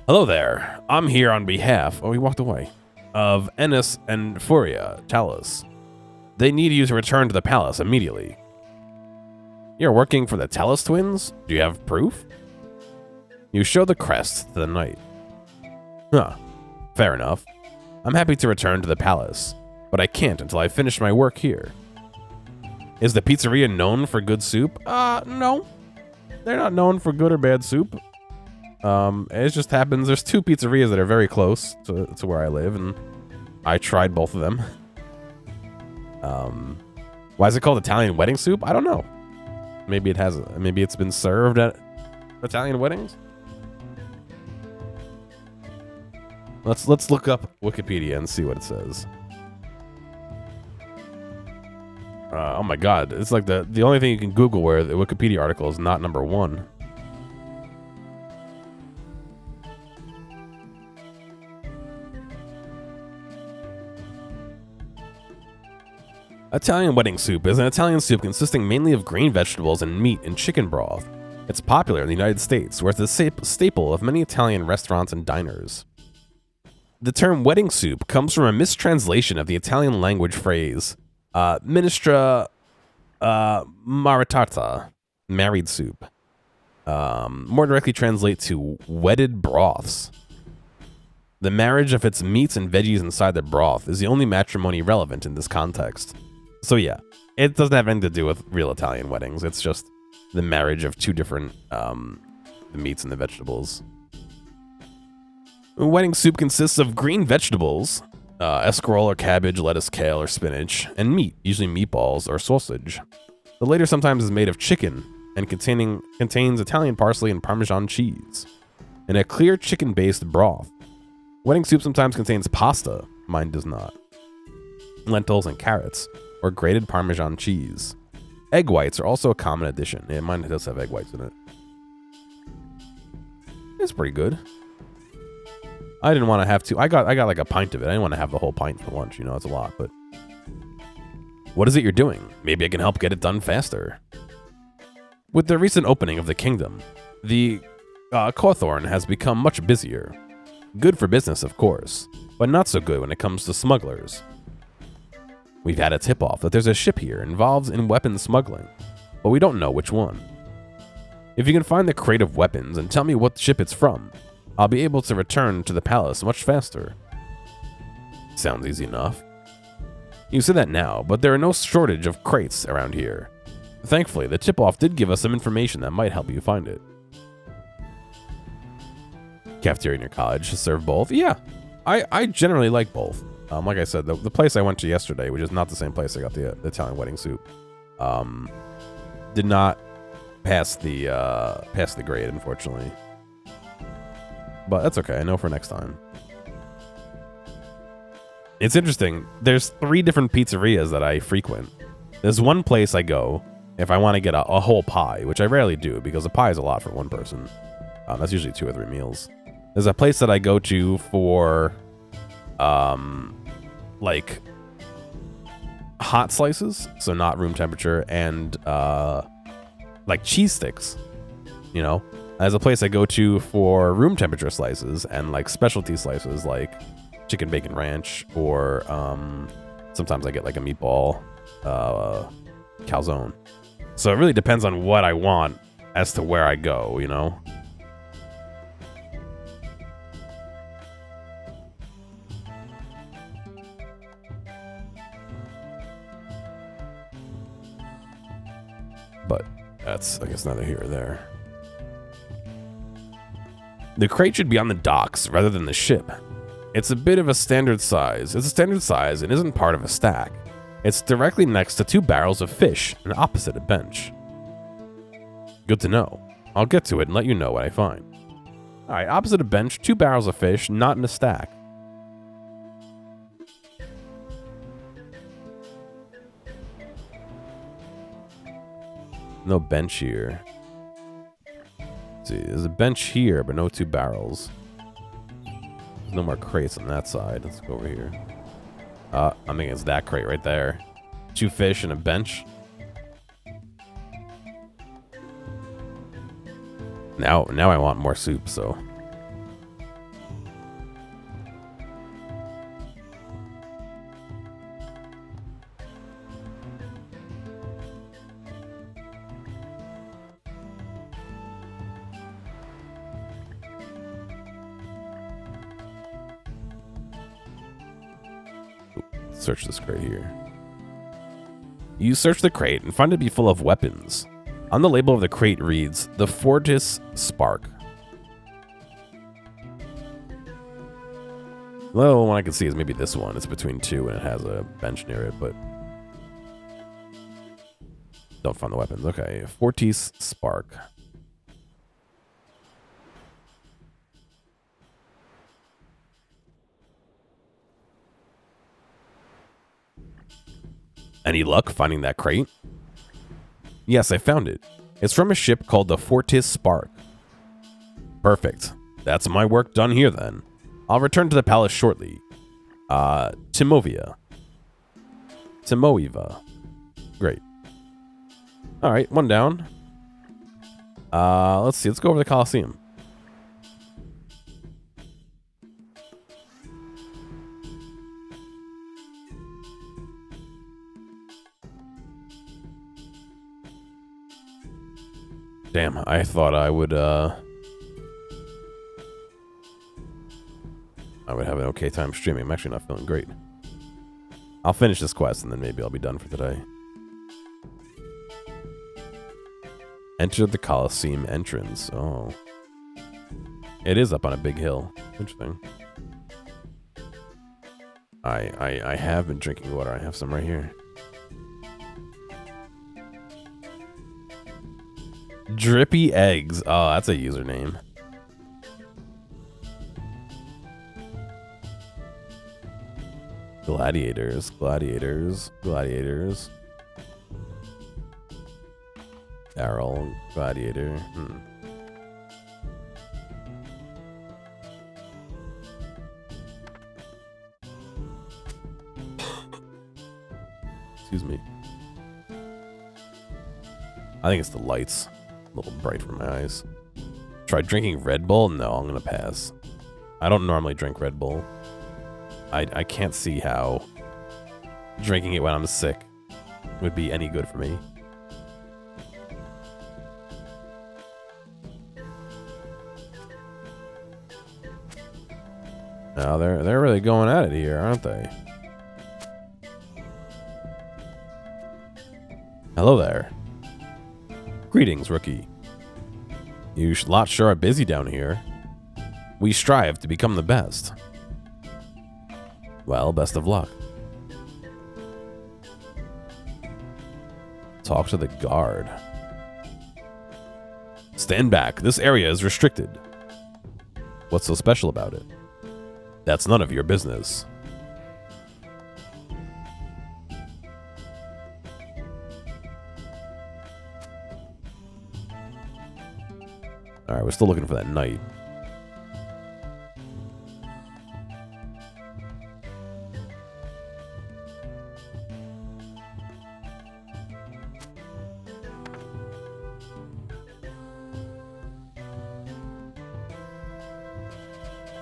Hello there. I'm here on behalf. Oh, he walked away. Of Ennis and Furia Talus. They need you to return to the palace immediately. You're working for the Talus twins? Do you have proof? You show the crest to the knight. Huh. Fair enough. I'm happy to return to the palace, but I can't until I finish my work here. Is the pizzeria known for good soup? No. They're not known for good or bad soup. It just happens there's two pizzerias that are very close to where I live, and I tried both of them. Why is it called Italian wedding soup? I don't know. Maybe it's been served at Italian weddings. Let's look up Wikipedia and see what it says. Oh my god, it's like the only thing you can Google where the Wikipedia article is not number 1. Italian wedding soup is an Italian soup consisting mainly of green vegetables and meat and chicken broth. It's popular in the United States, where it's a staple of many Italian restaurants and diners. The term wedding soup comes from a mistranslation of the Italian language phrase, minestra maritata, married soup. More directly translate to wedded broths. The marriage of its meats and veggies inside the broth is the only matrimony relevant in this context. So yeah, it doesn't have anything to do with real Italian weddings. It's just the marriage of two different the meats and the vegetables. Wedding soup consists of green vegetables, escarole or cabbage, lettuce, kale, or spinach, and meat, usually meatballs or sausage. The latter sometimes is made of chicken and contains Italian parsley and Parmesan cheese, and a clear chicken-based broth. Wedding soup sometimes contains pasta, mine does not, lentils and carrots, or grated Parmesan cheese. Egg whites are also a common addition. Yeah, mine does have egg whites in it. It's pretty good. I didn't want to have I got like a pint of it. I didn't want to have the whole pint for lunch. You know, it's a lot, but what is it you're doing? Maybe I can help get it done faster. With the recent opening of the kingdom, the Cawthorn has become much busier. Good for business, of course, but not so good when it comes to smugglers. We've had a tip-off that there's a ship here involved in weapons smuggling, but we don't know which one. If you can find the crate of weapons and tell me what ship it's from, I'll be able to return to the palace much faster. Sounds easy enough. You say that now, but there are no shortage of crates around here. Thankfully, the tip-off did give us some information that might help you find it. Cafeteria in your college to serve both? Yeah, I generally like both. Like I said, the place I went to yesterday, which is not the same place I got the Italian wedding soup, did not pass the grade, unfortunately. But that's okay. I know for next time. It's interesting. There's 3 different pizzerias that I frequent. There's one place I go if I want to get a whole pie, which I rarely do because a pie is a lot for one person. That's usually 2 or 3 meals. There's a place that I go to for, like, hot slices, so not room temperature, and, like, cheese sticks, you know? There's a place I go to for room temperature slices and, like, specialty slices, like chicken bacon ranch, or, sometimes I get, like, a meatball, calzone. So it really depends on what I want as to where I go, you know? But that's, I guess, neither here or there. The crate should be on the docks rather than the ship. It's a bit of a standard size. It's a standard size and isn't part of a stack. It's directly next to 2 barrels of fish and opposite a bench. Good to know. I'll get to it and let you know what I find. Alright, opposite a bench, 2 barrels of fish, not in a stack. No bench here. Let's see, there's a bench here, but no 2 barrels. There's no more crates on that side. Let's go over here. I think it's that crate right there. 2 fish and a bench. Now I want more soup, so. Search this crate here. You search the crate and find it to be full of weapons. On the label of the crate reads, "The Fortis Spark." The only one I can see is maybe this one. It's between 2 and it has a bench near it, but don't find the weapons. Okay, Fortis Spark. Any luck finding that crate? Yes, I found it. It's from a ship called the Fortis Spark. Perfect. That's my work done here then. I'll return to the palace shortly. Timoviva. Great. Alright, 1 down. Let's see. Let's go over to the Colosseum. Damn, I thought I would have an okay time streaming. I'm actually not feeling great. I'll finish this quest and then maybe I'll be done for today. Enter the Colosseum entrance. Oh. It is up on a big hill. Interesting. I have been drinking water. I have some right here. Drippy eggs. Oh, that's a username. Gladiators, gladiators, gladiators. Daryl, gladiator. Excuse me. I think it's the lights. A little bright for my eyes. Try drinking Red Bull? No, I'm gonna pass. I don't normally drink Red Bull. I can't see how drinking it when I'm sick would be any good for me. Now they're really going at it here, aren't they? Hello there. Greetings, rookie. You lot sure are busy down here. We strive to become the best. Well, best of luck. Talk to the guard. Stand back. This area is restricted. What's so special about it? That's none of your business. Alright, we're still looking for that knight.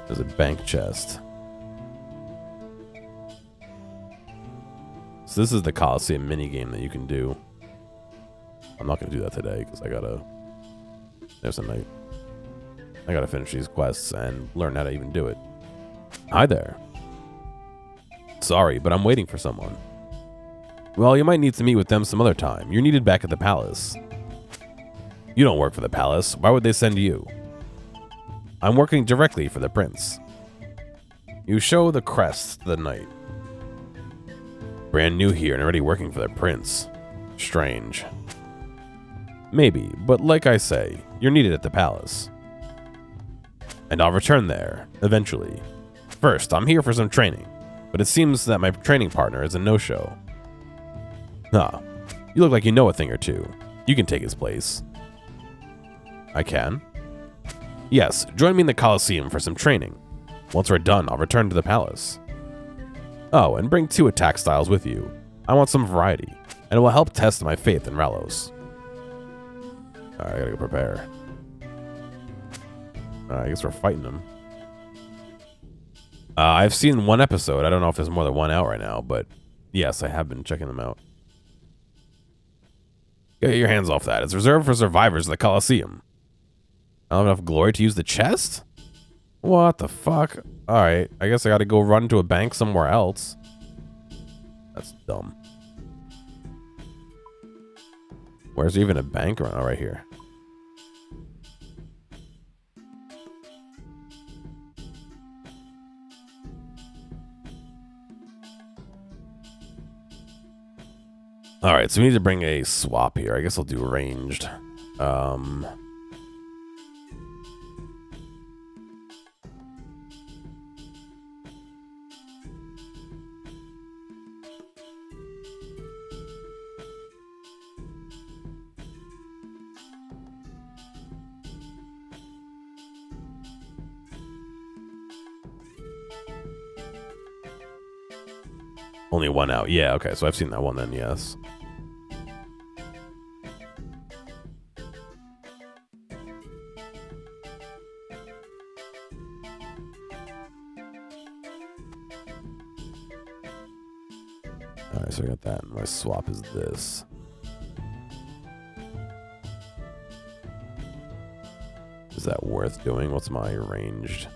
There's a bank chest. So this is the Coliseum minigame that you can do. I'm not going to do that today because I gotta... There's a knight. I gotta finish these quests and learn how to even do it. Hi there. Sorry, but I'm waiting for someone. Well, you might need to meet with them some other time. You're needed back at the palace. You don't work for the palace. Why would they send you? I'm working directly for the prince. You show the crest to the knight. Brand new here and already working for the prince. Strange. Maybe, but like I say, you're needed at the palace. And I'll return there, eventually. First, I'm here for some training, but it seems that my training partner is a no-show. Ah, you look like you know a thing or two. You can take his place. I can? Yes, join me in the Coliseum for some training. Once we're done, I'll return to the palace. Oh, and bring 2 attack styles with you. I want some variety, and it will help test my faith in Ralos. Alright, I gotta go prepare. I guess we're fighting them. I've seen 1 episode. I don't know if there's more than 1 out right now, but yes, I have been checking them out. Get your hands off that. It's reserved for survivors of the Coliseum. I don't have enough glory to use the chest? What the fuck? Alright, I guess I gotta go run to a bank somewhere else. That's dumb. Where's even a bank around? Oh, right here. Alright, so we need to bring a swap here. I guess I'll do ranged. Only 1 out. Yeah, okay, so I've seen that one then, yes. Alright, so I got that. My swap is this. Is that worth doing? What's my ranged?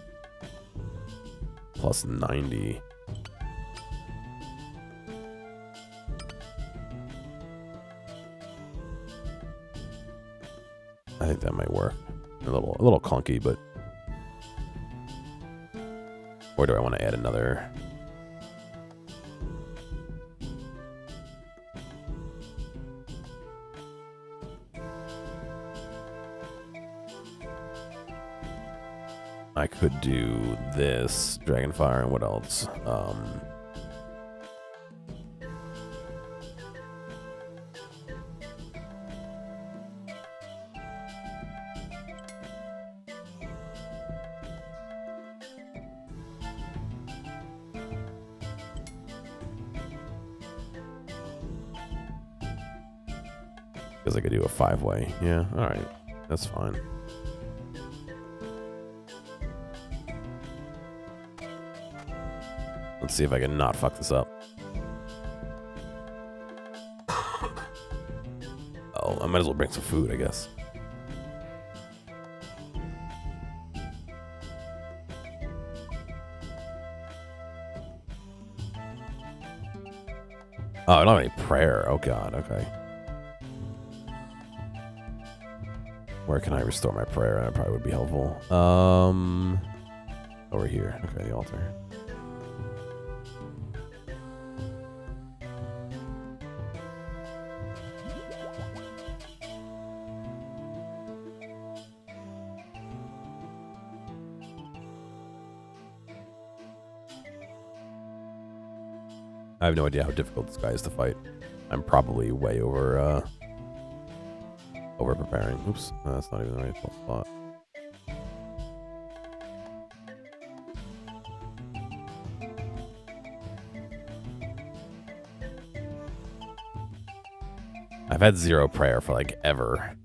Plus 90. I think that might work. A little clunky, but Or do I want to add another? I could do this, Dragonfire, and what else? Because I could do a 5-way. Yeah, alright. That's fine. Let's see if I can not fuck this up. Oh, I might as well bring some food, I guess. Oh, I don't have any prayer. Oh, God. Okay. Where can I restore my prayer? That probably would be helpful. Over here. Okay, the altar. I have no idea how difficult this guy is to fight. I'm probably way over preparing. Oops, that's not even the right spot. I've had 0 prayer for like ever.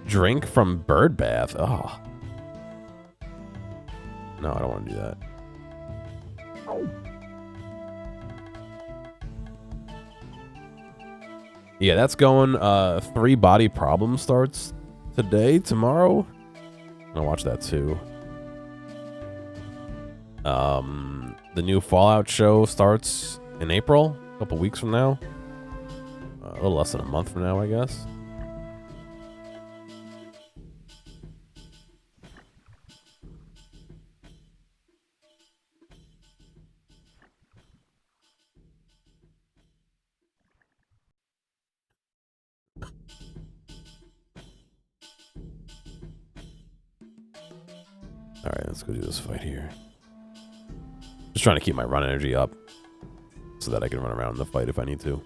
Drink from bird bath. Oh. No, I don't want to do that. Yeah, that's going. 3 body problem starts today, tomorrow. I'm gonna watch that too. The new Fallout show starts in April, a couple weeks from now. A little less than a month from now, I guess. Alright, let's go do this fight here. Just trying to keep my run energy up so that I can run around the fight if I need to.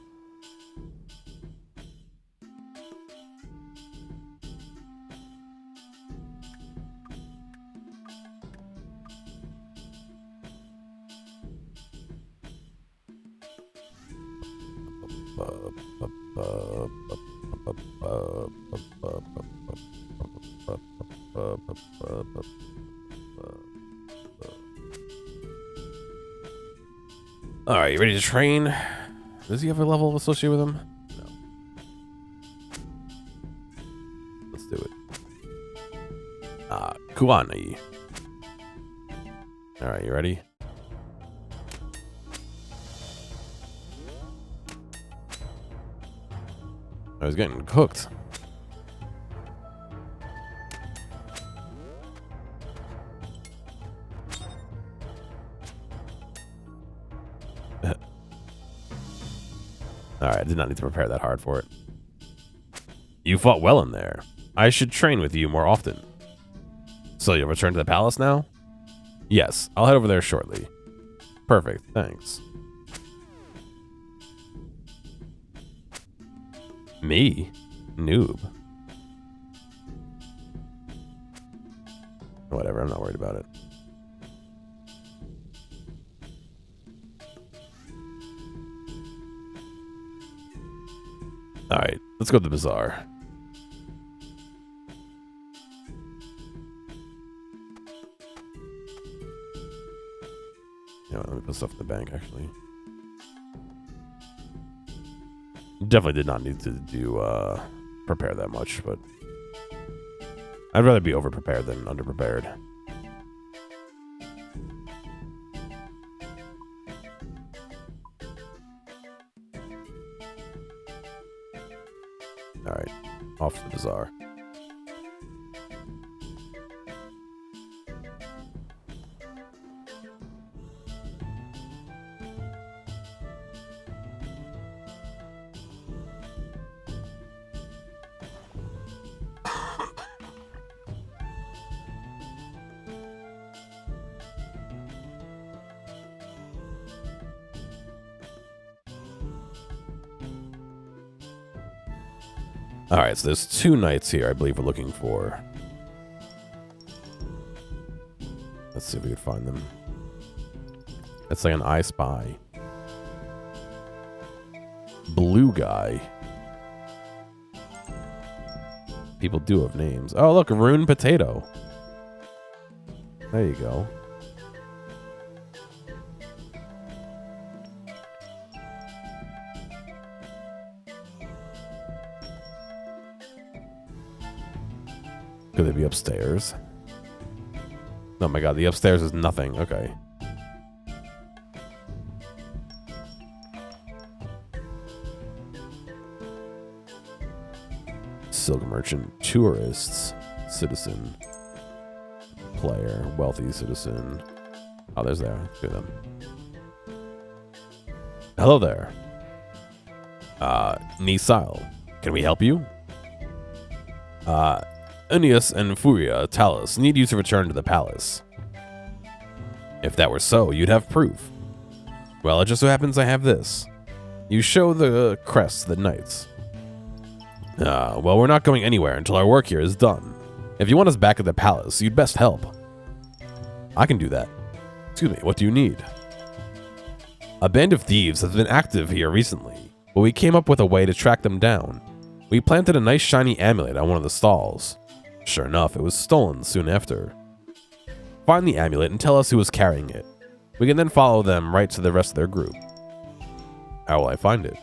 Alright, you ready to train? Does he have a level associated with him? No. Let's do it. Kuani. Alright, you ready? I was getting cooked. Alright, I did not need to prepare that hard for it. You fought well in there. I should train with you more often. So you'll return to the palace now? Yes, I'll head over there shortly. Perfect, thanks. Me? Noob. Whatever, I'm not worried about it. Alright, let's go to the bazaar. Yeah, let me put stuff in the bank, actually. Definitely did not need to do, prepare that much, but I'd rather be over-prepared than Alright, off to the bazaar. Alright, so there's 2 knights here I believe we're looking for. Let's see if we can find them. It's like an I Spy. Blue guy. People do have names. Oh, look, Rune Potato. There you go. Could they be upstairs? Oh my god, the upstairs is nothing. Okay. Silk merchant, tourists, citizen, player, wealthy citizen. Oh, there's there. Two of them. Hello there. Nisile, can we help you? Aeneas and Furia Talus need you to return to the palace. If that were so, you'd have proof. Well, it just so happens I have this. You show the crest to the knights. Well, we're not going anywhere until our work here is done. If you want us back at the palace, you'd best help. I can do that. Excuse me, what do you need? A band of thieves has been active here recently, but we came up with a way to track them down. We planted a nice shiny amulet on one of the stalls. Sure enough, it was stolen soon after. Find the amulet and tell us who was carrying it. We can then follow them right to the rest of their group. How will I find it?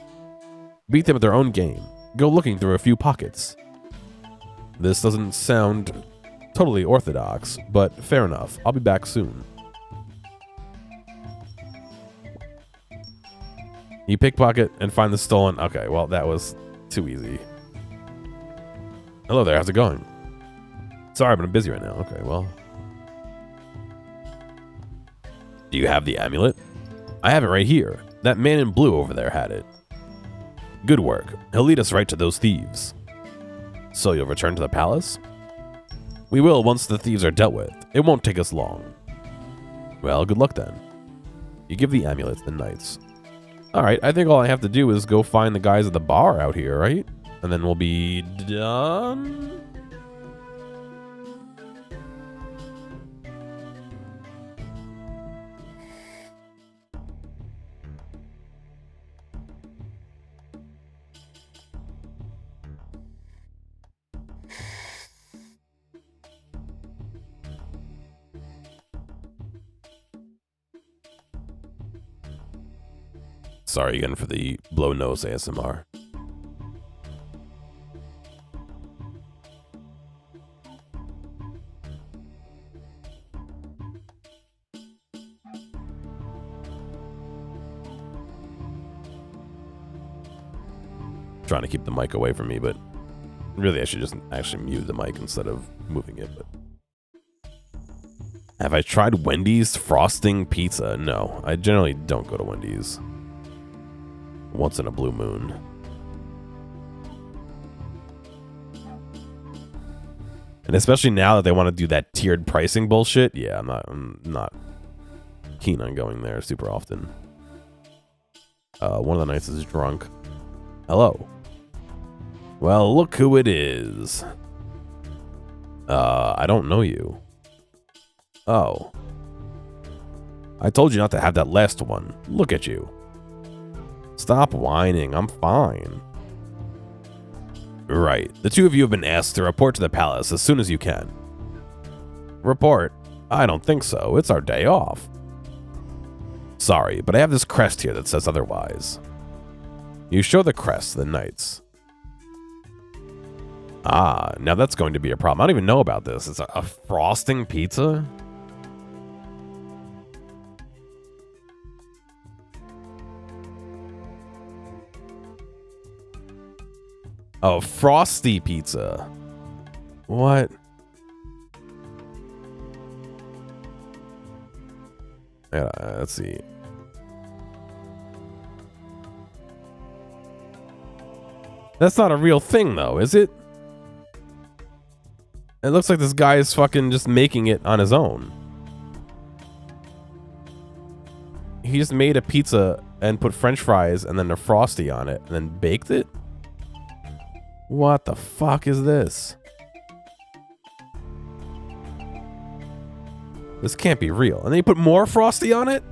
Beat them at their own game. Go looking through a few pockets. This doesn't sound totally orthodox, but fair enough. I'll be back soon. You pickpocket and find the stolen... Okay, well, that was too easy. Hello there, how's it going? Sorry, but I'm busy right now. Okay, well... Do you have the amulet? I have it right here. That man in blue over there had it. Good work. He'll lead us right to those thieves. So you'll return to the palace? We will once the thieves are dealt with. It won't take us long. Well, good luck then. You give the amulet to the knights. Alright, I think all I have to do is go find the guys at the bar out here, right? And then we'll be done? Sorry again for the blow nose ASMR. Trying to keep the mic away from me, but really I should just actually mute the mic instead of moving it. But have I tried Wendy's frosting pizza? No, I generally don't go to Wendy's. Once in a blue moon. And especially now that they want to do that tiered pricing bullshit, yeah, I'm not keen on going there super often. One of the knights is drunk. Hello. Well, look who it is. I don't know you. Oh. I told you not to have that last one. Look at you. Stop whining, I'm fine. Right, the two of you have been asked to report to the palace as soon as you can. Report? I don't think so, it's our day off. Sorry, but I have this crest here that says otherwise. You show the crest to the knights. Ah, now that's going to be a problem. I don't even know about this. It's a frosting pizza? Oh, frosty pizza. What? Let's see. That's not a real thing, though, is it? It looks like this guy is fucking just making it on his own. He just made a pizza and put French fries and then a frosty on it and then baked it? What the fuck is this? This can't be real. And then you put more frosty on it?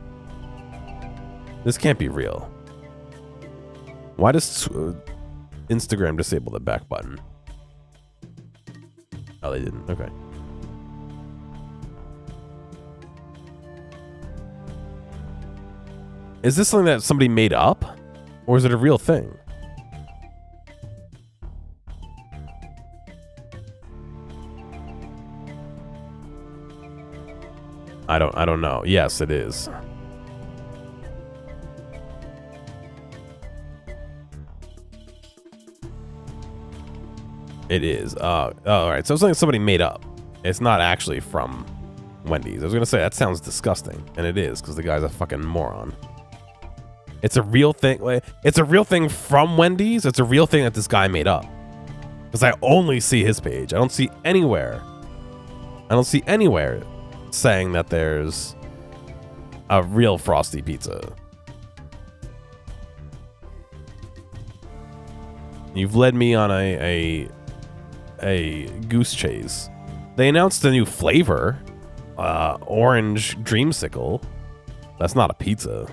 This can't be real. Why does Instagram disable the back button? Oh, they didn't. Okay. Is this something that somebody made up? Or is it a real thing? I don't know. Yes, it is. It is. Oh, all right. So it's something somebody made up. It's not actually from Wendy's. I was gonna say that sounds disgusting, and it is because the guy's a fucking moron. It's a real thing. It's a real thing from Wendy's. It's a real thing that this guy made up. Because I only see his page. I don't see anywhere. Saying that there's a real frosty pizza. You've led me on a goose chase. They announced a new flavor, orange dreamsicle. That's not a pizza.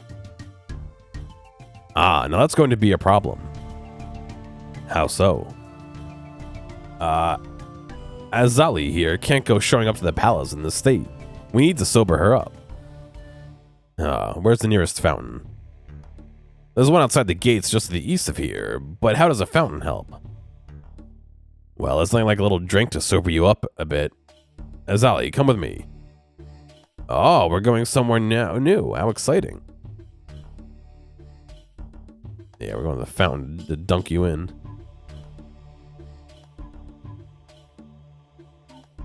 Ah, now that's going to be a problem. How so? Azali here can't go showing up to the palace in this state. We need to sober her up. Where's the nearest fountain? There's one outside the gates just to the east of here, but how does a fountain help? Well, it's nothing like a little drink to sober you up a bit. Azali, come with me. Oh, we're going somewhere new. How exciting. Yeah, we're going to the fountain to dunk you in.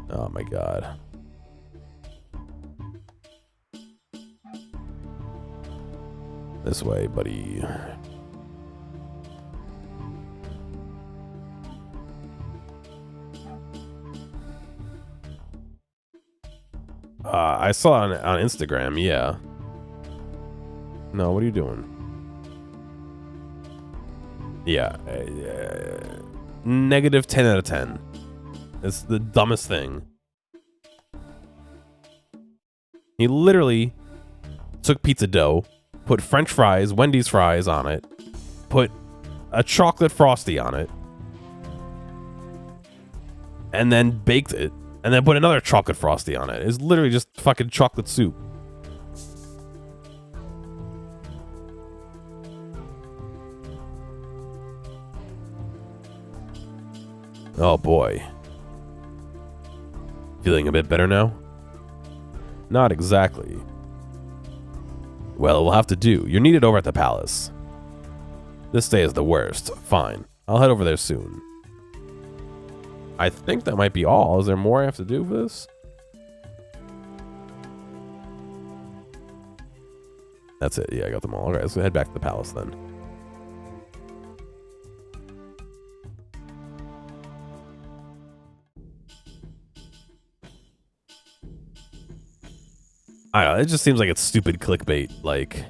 Oh my god. This way, buddy. I saw it on Instagram, yeah. No, what are you doing? Yeah. Negative 10 out of 10. It's the dumbest thing. He literally took pizza dough, put French fries, Wendy's fries on it, put a chocolate frosty on it, and then baked it, and then put another chocolate frosty on it. It's literally just fucking chocolate soup. Oh boy. Feeling a bit better now? Not exactly. Well, it will have to do. You're needed over at the palace. This day is the worst. Fine. I'll head over there soon. I think that might be all. Is there more I have to do for this? That's it. Yeah, I got them all. All right, let's head back to the palace then. I don't know, it just seems like it's stupid clickbait. Like,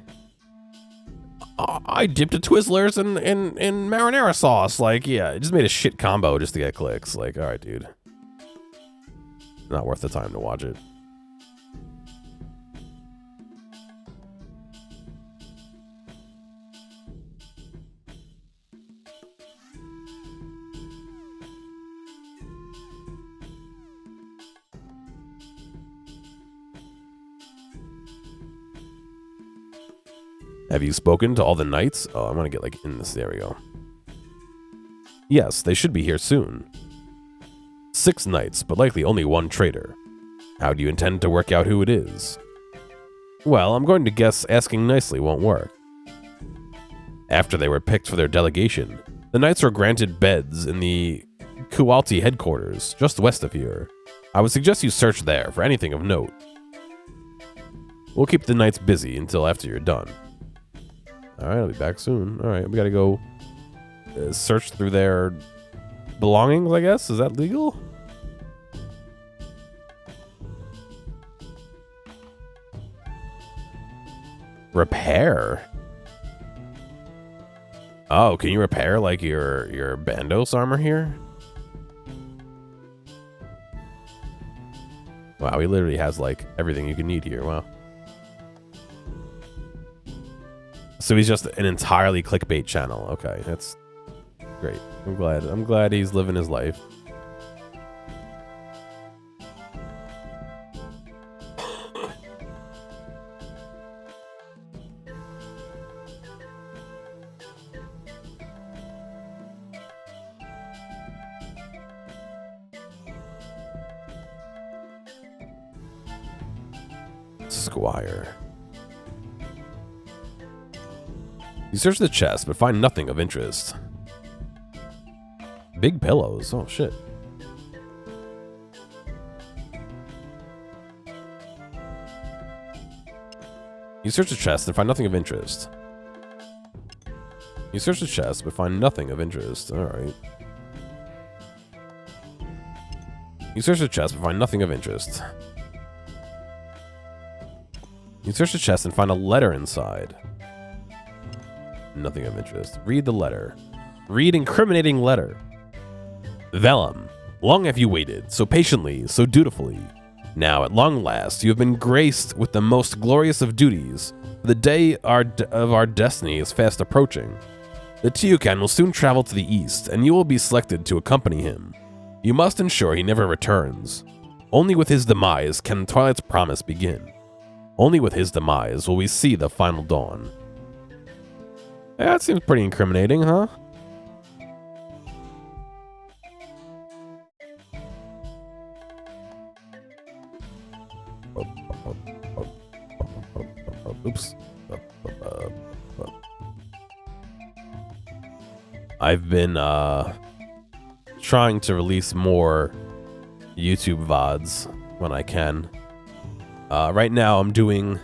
I dipped a Twizzlers in marinara sauce. Like, yeah, it just made a shit combo just to get clicks. Like, all right, dude. Not worth the time to watch it. Have you spoken to all the knights? Oh, I want to get like in this. There we go. Yes, they should be here soon. 6 knights, but likely only 1 traitor. How do you intend to work out who it is? Well, I'm going to guess asking nicely won't work. After they were picked for their delegation, The knights were granted beds in the Kualti headquarters, just west of here. I would suggest you search there for anything of note. We'll keep the knights busy until after you're done. Alright, I'll be back soon. Alright, we gotta go search through their belongings, I guess? Is that legal? Repair? Oh, can you repair, like, your Bandos armor here? Wow, he literally has, like, everything you can need here. Wow. So he's just an entirely clickbait channel. Okay, that's great. I'm glad he's living his life. Squire. You search the chest, but find nothing of interest. Big pillows. Oh, shit. You search the chest and find nothing of interest. You search the chest, but find nothing of interest. Alright. You search the chest, but find nothing of interest. You search the chest and find a letter inside. Nothing of interest. Read the letter. Read incriminating letter. Vellum, long have you waited, so patiently, so dutifully. Now, at long last, you have been graced with the most glorious of duties. The day of our destiny is fast approaching. The Teucan will soon travel to the east, and you will be selected to accompany him. You must ensure he never returns. Only with his demise can Twilight's promise begin. Only with his demise will we see the final dawn. Yeah, that seems pretty incriminating, huh? Oops. I've been trying to release more YouTube VODs when I can. Right now I'm doing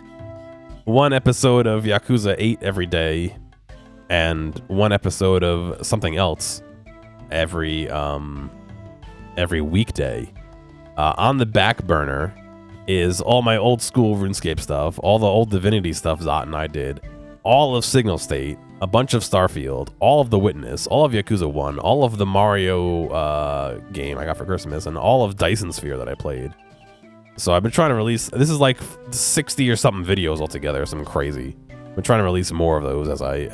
one episode of Yakuza 8 every day and one episode of something else every weekday. On the back burner is all my old school RuneScape stuff, all the old Divinity stuff Zot and I did, all of Signal State, a bunch of Starfield, all of The Witness, all of Yakuza 1, all of the Mario game I got for Christmas, and all of Dyson Sphere that I played. So I've been trying to release, this is like 60 or something videos altogether, something crazy. I've been trying to release more of those as I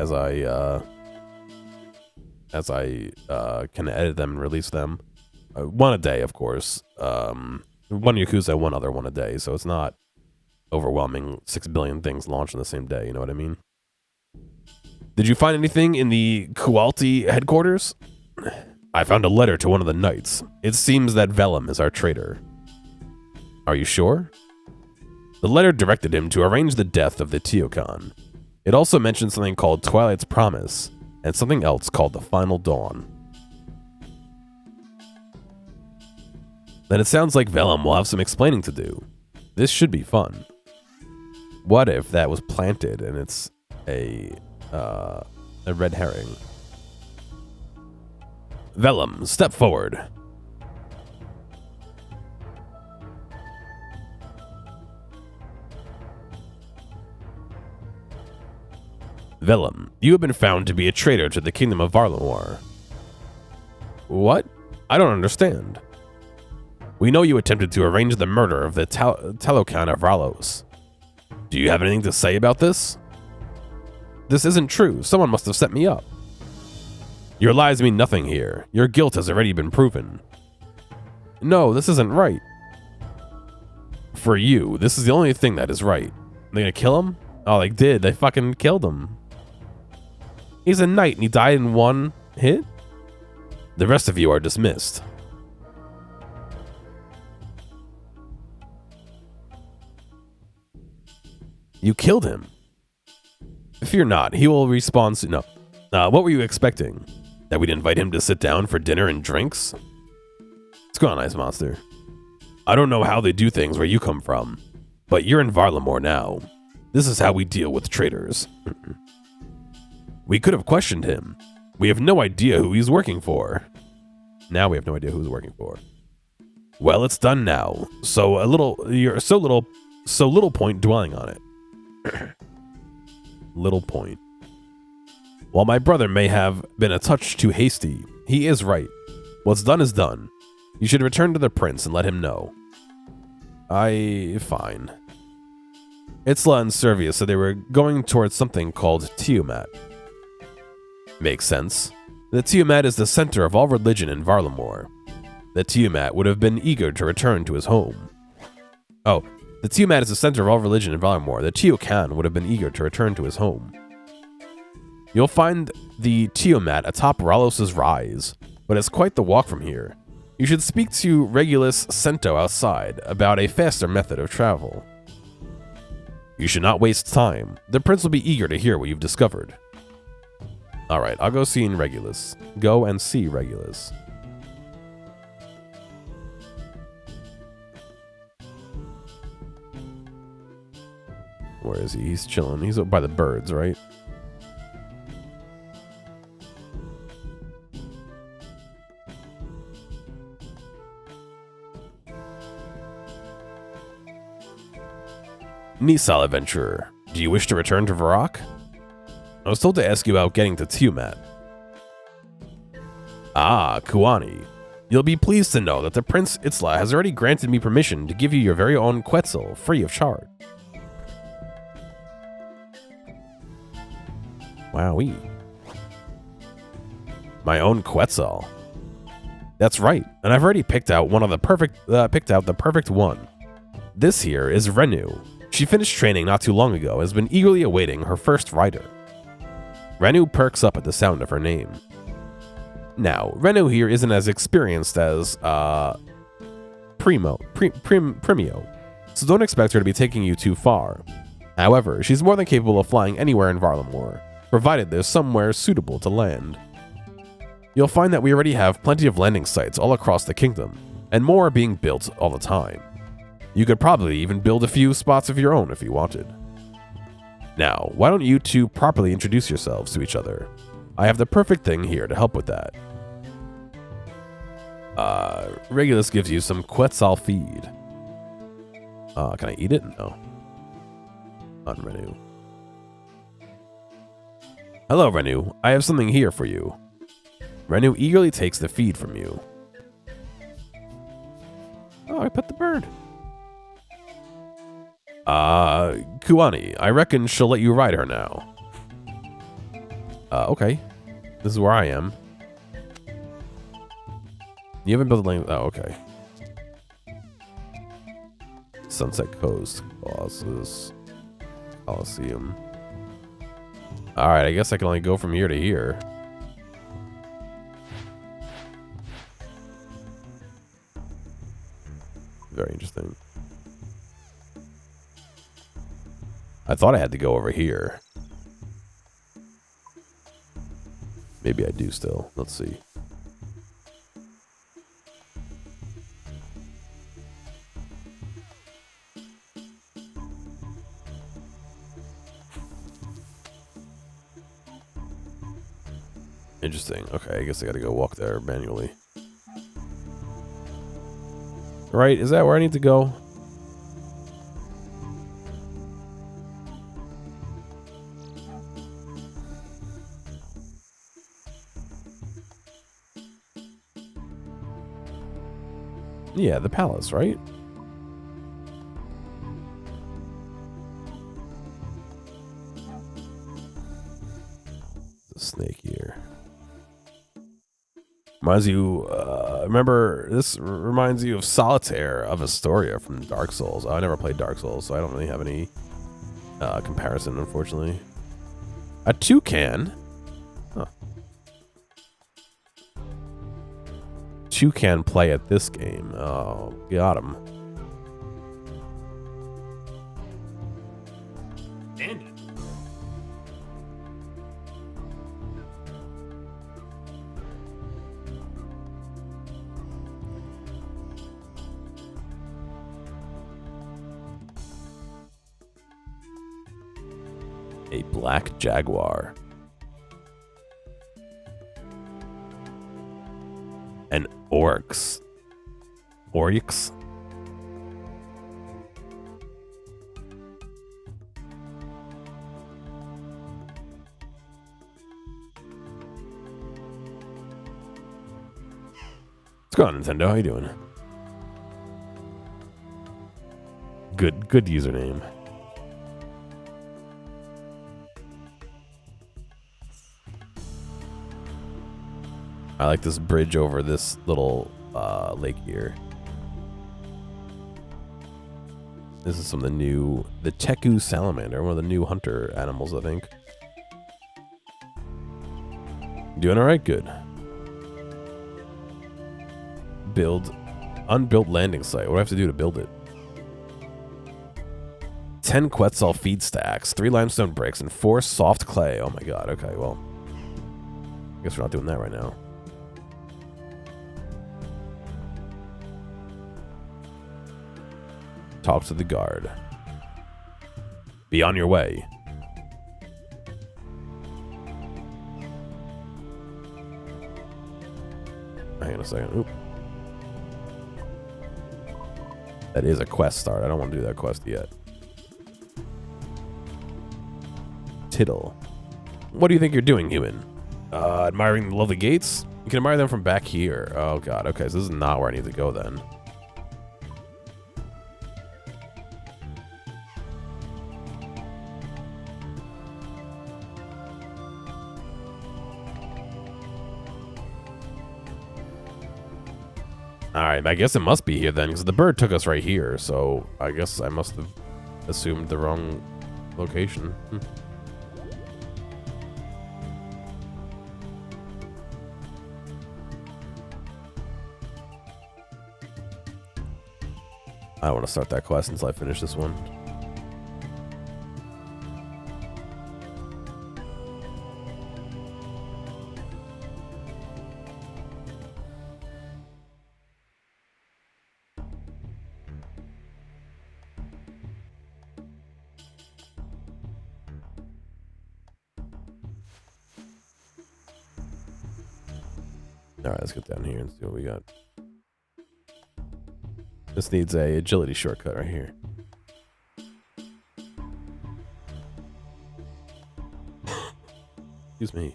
can edit them and release them. One a day, of course. One Yakuza, one other one a day, so it's not overwhelming 6 billion things launched on the same day, you know what I mean? Did you find anything in the Kualti headquarters? I found a letter to one of the knights. It seems that Vellum is our traitor. Are you sure? The letter directed him to arrange the death of the Teucan. It also mentioned something called Twilight's Promise, and something else called the Final Dawn. Then it sounds like Vellum will have some explaining to do. This should be fun. What if that was planted and it's a red herring? Vellum, step forward. Vellum, you have been found to be a traitor to the kingdom of Varloir. What? I don't understand. We know you attempted to arrange the murder of the Talocan of Ralos. Do you have anything to say about this? This isn't true. Someone must have set me up. Your lies mean nothing here. Your guilt has already been proven. No, this isn't right. For you, this is the only thing that is right. They gonna kill him? Oh, they did. They fucking killed him. He's a knight and he died in one hit? The rest of you are dismissed. You killed him. Fear not, he will respawn soon. No. What were you expecting? That we'd invite him to sit down for dinner and drinks? What's going on, Ice Monster? I don't know how they do things where you come from, but you're in Varlamore now. This is how we deal with traitors. We could have questioned him. We have no idea who he's working for. Now we have no idea who he's working for. Well, it's done now. So little point dwelling on it. Little point. While my brother may have been a touch too hasty, he is right. What's done is done. You should return to the prince and let him know. Fine. Itzla and Servia said they were going towards something called Tiamat. Makes sense. The Tiamat is the center of all religion in Varlamore. The Tiamat would have been eager to return to his home. Oh, the Tiamat is the center of all religion in Varlamore. The Tiokan would have been eager to return to his home. You'll find the Tiamat atop Ralos' Rise, but it's quite the walk from here. You should speak to Regulus Cento outside about a faster method of travel. You should not waste time. The prince will be eager to hear what you've discovered. Alright, I'll go see Regulus. Go and see Regulus. Where is he? He's chilling. He's up by the birds, right? Nisal adventurer, do you wish to return to Varrock? I was told to ask you about getting to Tiamat. Ah, Kuani. You'll be pleased to know that the Prince Itzla has already granted me permission to give you your very own Quetzal, free of charge. Wowee. My own Quetzal. That's right, and I've already picked out the perfect one. This here is Renu. She finished training not too long ago and has been eagerly awaiting her first rider. Renu perks up at the sound of her name. Now, Renu here isn't as experienced as Premio, so don't expect her to be taking you too far. However, she's more than capable of flying anywhere in Varlamore, provided there's somewhere suitable to land. You'll find that we already have plenty of landing sites all across the kingdom, and more are being built all the time. You could probably even build a few spots of your own if you wanted. Now, why don't you two properly introduce yourselves to each other? I have the perfect thing here to help with that. Regulus gives you some Quetzal feed. Can I eat it? No. On Renu. Hello, Renu. I have something here for you. Renu eagerly takes the feed from you. Oh, I pet the bird. Kuani, I reckon she'll let you ride her now. Okay. This is where I am. You haven't built a lane. Oh, okay. Sunset Coast, Coliseum. Alright, I guess I can only go from here to here. Very interesting. I thought I had to go over here. Maybe I do still. Let's see. Interesting. Okay, I guess I gotta go walk there manually. Right, is that where I need to go? Yeah, the palace, right? The snake here. Reminds you, remember, this reminds you of Solitaire of Astoria from Dark Souls. I never played Dark Souls, so I don't really have any comparison, unfortunately. A toucan? Huh. Toucan play at this game. Oh, got him. Bandit. A black jaguar. An oryx. Oryx? What's going on, Nintendo? How you doing? Good username. I like this bridge over this little lake here. This is some of the new, the Teku salamander, one of the new hunter animals, I think. Doing all right, good. Build unbuilt landing site. What do I have to do to build it? 10 Quetzal feed stacks, 3 limestone bricks, and 4 soft clay. Oh my god, okay, well. I guess we're not doing that right now. Talk to the guard. Be on your way. Hang on a second. Oop. That is a quest start. I don't want to do that quest yet. Tittle. What do you think you're doing, human? Admiring the lovely gates? You can admire them from back here. Oh god, okay, so this is not where I need to go then. Alright, I guess it must be here then, because the bird took us right here, so I guess I must have assumed the wrong location. I don't want to start that quest until I finish this one. Alright, let's get down here and see what we got. This needs a agility shortcut right here. Excuse me.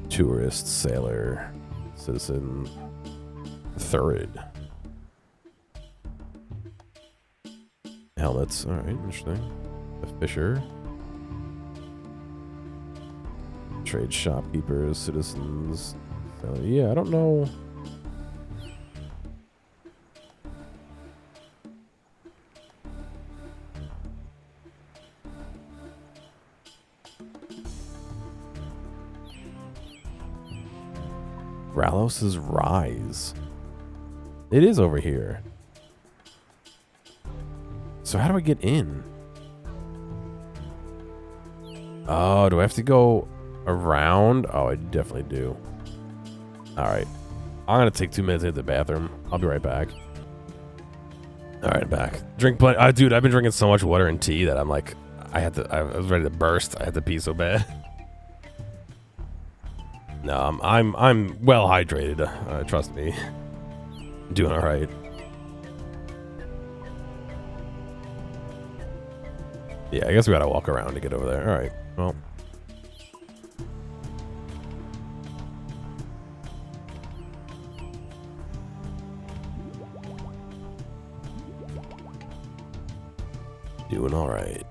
Tourist, sailor, citizen, third. Helmets, alright, interesting. A fisher. Trade shopkeepers, citizens. Yeah, I don't know. Ralos's Rise. It is over here. So how do I get in? Oh, do I have to go around? Oh, I definitely do. Alright. I'm gonna take 2 minutes to hit the bathroom. I'll be right back. Alright, I'm back. Drink plenty. Dude, I've been drinking so much water and tea that I'm like, I was ready to burst. I had to pee so bad. No, I'm well hydrated. Trust me. I'm doing alright. Yeah, I guess we gotta walk around to get over there. Alright, well. Doing alright.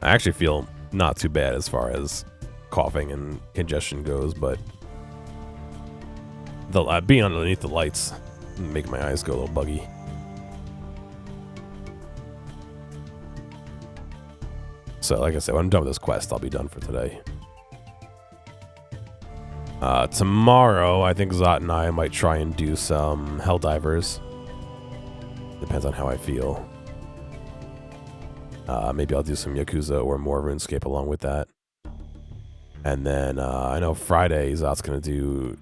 I actually feel not too bad as far as coughing and congestion goes, but the being underneath the lights make my eyes go a little buggy. So like I said, when I'm done with this quest, I'll be done for today. Tomorrow, I think Zot and I might try and do some Helldivers. Depends on how I feel. Maybe I'll do some Yakuza or more RuneScape along with that. And then I know Friday Zot's gonna do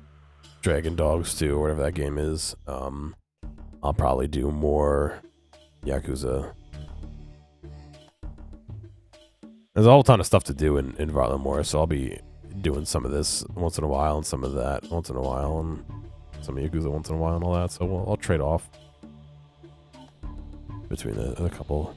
Dragon Dogs 2 or whatever that game is. I'll probably do more Yakuza. There's a whole ton of stuff to do in Varlamore, so I'll be doing some of this once in a while and some of that once in a while and some of Yakuza once in a while and all that. So I'll trade off between a couple.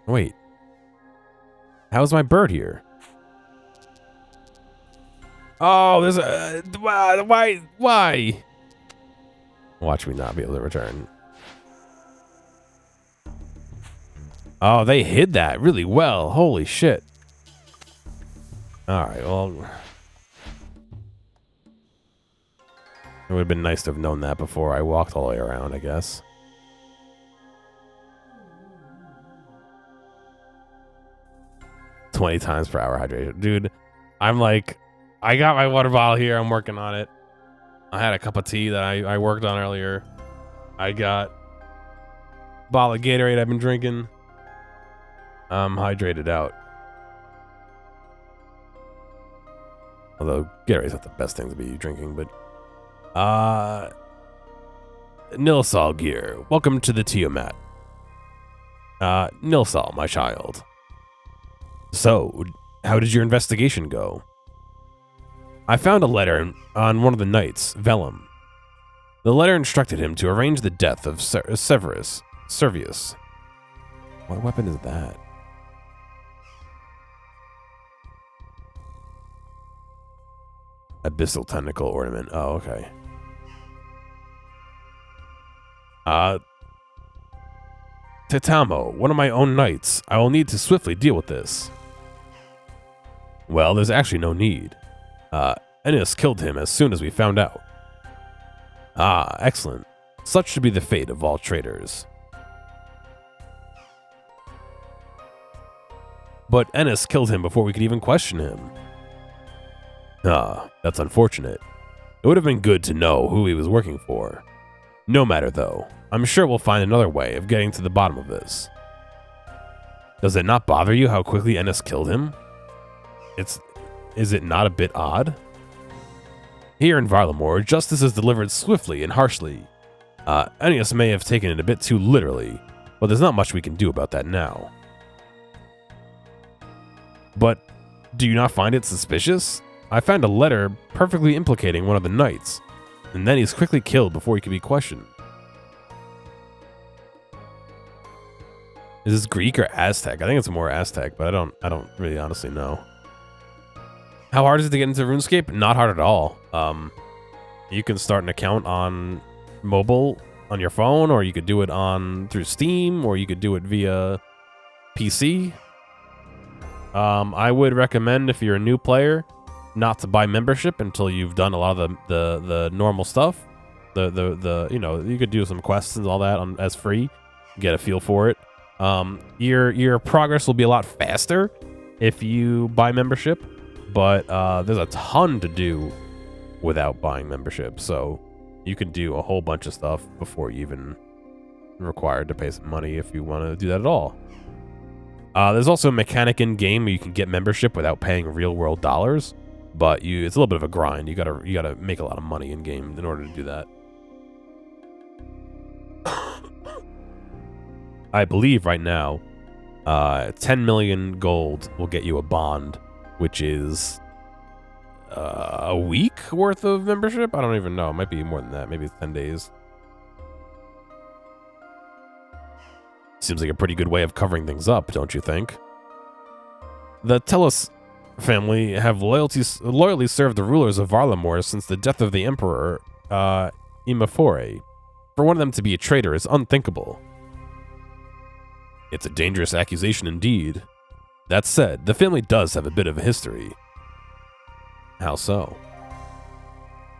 Wait. How's my bird here? Oh, there's a... Why? Watch me not be able to return. Oh, they hid that really well. Holy shit. Alright, well... It would have been nice to have known that before I walked all the way around, I guess. "20 times per hour hydration." Dude, I'm like, I got my water bottle here. I'm working on it. I had a cup of tea that I worked on earlier. I got a bottle of Gatorade I've been drinking. I'm hydrated out. Although Gatorade's not the best thing to be drinking, but... Nilsal Gear, welcome to the Tiamat. Nilsal, my child. So, how did your investigation go? I found a letter on one of the knights, Vellum. The letter instructed him to arrange the death of Servius. What weapon is that? Abyssal Tentacle Ornament. Oh, okay. Tetamo, one of my own knights. I will need to swiftly deal with this. Well, there's actually no need. Ennis killed him as soon as we found out. Ah, excellent. Such should be the fate of all traitors. But Ennis killed him before we could even question him. Ah, that's unfortunate. It would have been good to know who he was working for. No matter, though. I'm sure we'll find another way of getting to the bottom of this. Does it not bother you how quickly Ennis killed him? Is it not a bit odd? Here in Varlamore, justice is delivered swiftly and harshly. Ennis may have taken it a bit too literally, but there's not much we can do about that now. But do you not find it suspicious? I found a letter perfectly implicating one of the knights, and then he's quickly killed before he could be questioned. Is this Greek or Aztec? I think it's more Aztec, but I don't really honestly know. How hard is it to get into RuneScape? Not hard at all. You can start an account on mobile on your phone, or you could do it through Steam, or you could do it via PC. I would recommend, if you're a new player, not to buy membership until you've done a lot of the normal stuff. You could do some quests and all that as free, get a feel for it. Your progress will be a lot faster if you buy membership, but there's a ton to do without buying membership, so you can do a whole bunch of stuff before you even required to pay some money if you want to do that at all. There's also a mechanic in game where you can get membership without paying real world dollars, but it's a little bit of a grind. You gotta make a lot of money in game in order to do that. I believe right now, 10 million gold will get you a bond, which is a week worth of membership? I don't even know. It might be more than that. Maybe it's 10 days. Seems like a pretty good way of covering things up, don't you think? The Tellus family have loyally served the rulers of Varlamore since the death of the Emperor, Imaphore. For one of them to be a traitor is unthinkable. It's a dangerous accusation indeed. That said, the family does have a bit of a history. How so?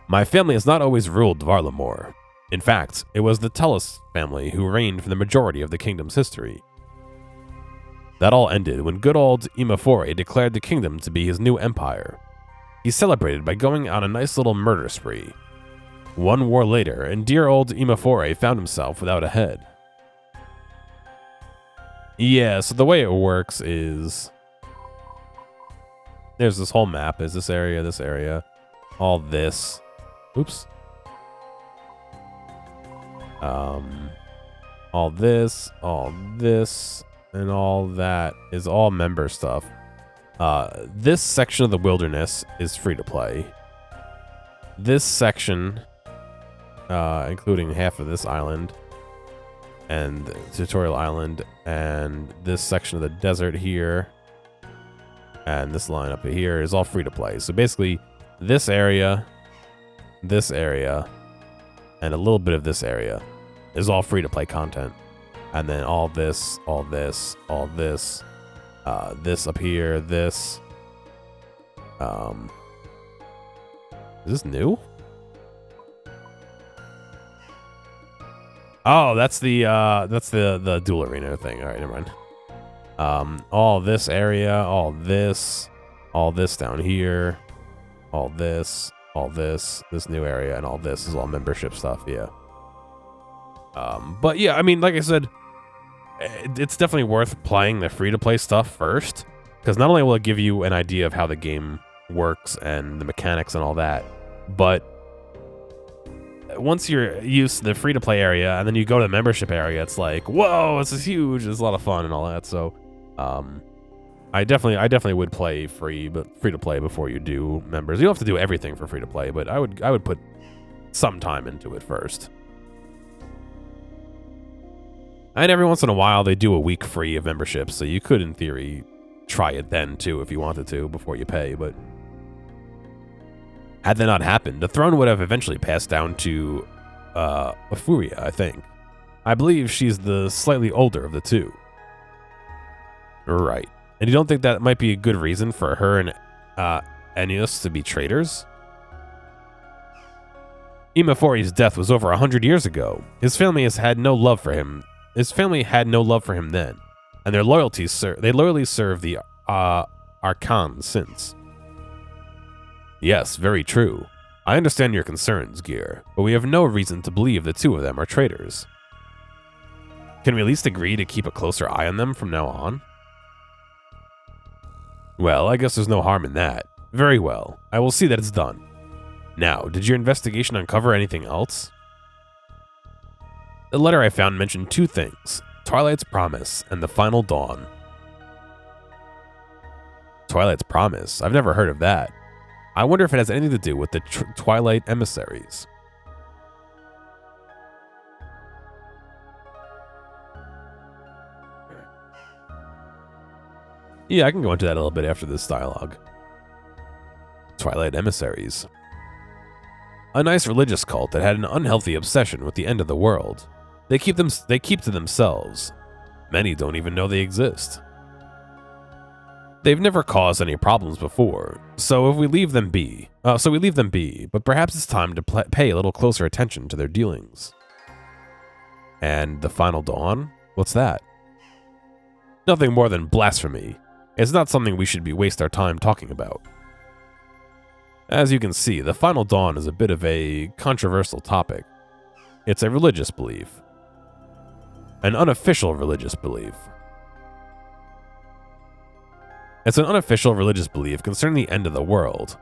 My family has not always ruled Varlamore. In fact, it was the Tellus family who reigned for the majority of the kingdom's history. That all ended when good old Imafore declared the kingdom to be his new empire. He celebrated by going on a nice little murder spree. One war later, and dear old Imafore found himself without a head. Yeah, so the way it works is... There's this whole map. Is this area, all this. Oops. All this, and all that is all member stuff. This section of the wilderness is free to play. This section, including half of this island and the tutorial island, and this section of the desert here, and this line up here is all free to play. So basically, this area, and a little bit of this area is all free to play content. And then all this, this up here, this. Is this new? Oh, that's the duel arena thing. All right, never mind. All this area, all this down here, all this, this new area, and all this is all membership stuff. Yeah. But yeah, I mean, like I said, it's definitely worth playing the free-to-play stuff first, because not only will it give you an idea of how the game works and the mechanics and all that, but once you're used to the free-to-play area and then you go to the membership area, it's like, whoa, this is huge, it's a lot of fun and all that. So, I definitely would play free-to-play before you do members. You don't have to do everything for free-to-play, but I would put some time into it first. And every once in a while, they do a week free of membership, so you could, in theory, try it then, too, if you wanted to, before you pay, but... Had that not happened, the throne would have eventually passed down to, Afuria, I think. I believe she's the slightly older of the two. Right. And you don't think that might be a good reason for her and, Ennius to be traitors? Imafore's death was over 100 years ago. His family has had no love for him. His family had no love for him then, and they loyally serve the Archon since. Yes, very true. I understand your concerns, Gear, but we have no reason to believe the two of them are traitors. Can we at least agree to keep a closer eye on them from now on? Well, I guess there's no harm in that. Very well, I will see that it's done. Now, did your investigation uncover anything else? The letter I found mentioned two things, Twilight's Promise and the Final Dawn. Twilight's Promise? I've never heard of that. I wonder if it has anything to do with the Twilight emissaries. Yeah, I can go into that a little bit after this dialogue. Twilight emissaries. A nice religious cult that had an unhealthy obsession with the end of the world. They keep to themselves. Many don't even know they exist. They've never caused any problems before, so we leave them be. But perhaps it's time to pay a little closer attention to their dealings. And the Final Dawn? What's that? Nothing more than blasphemy. It's not something we should waste our time talking about. As you can see, the Final Dawn is a bit of a controversial topic. It's a religious belief. An unofficial religious belief. It's an unofficial religious belief concerning the end of the world.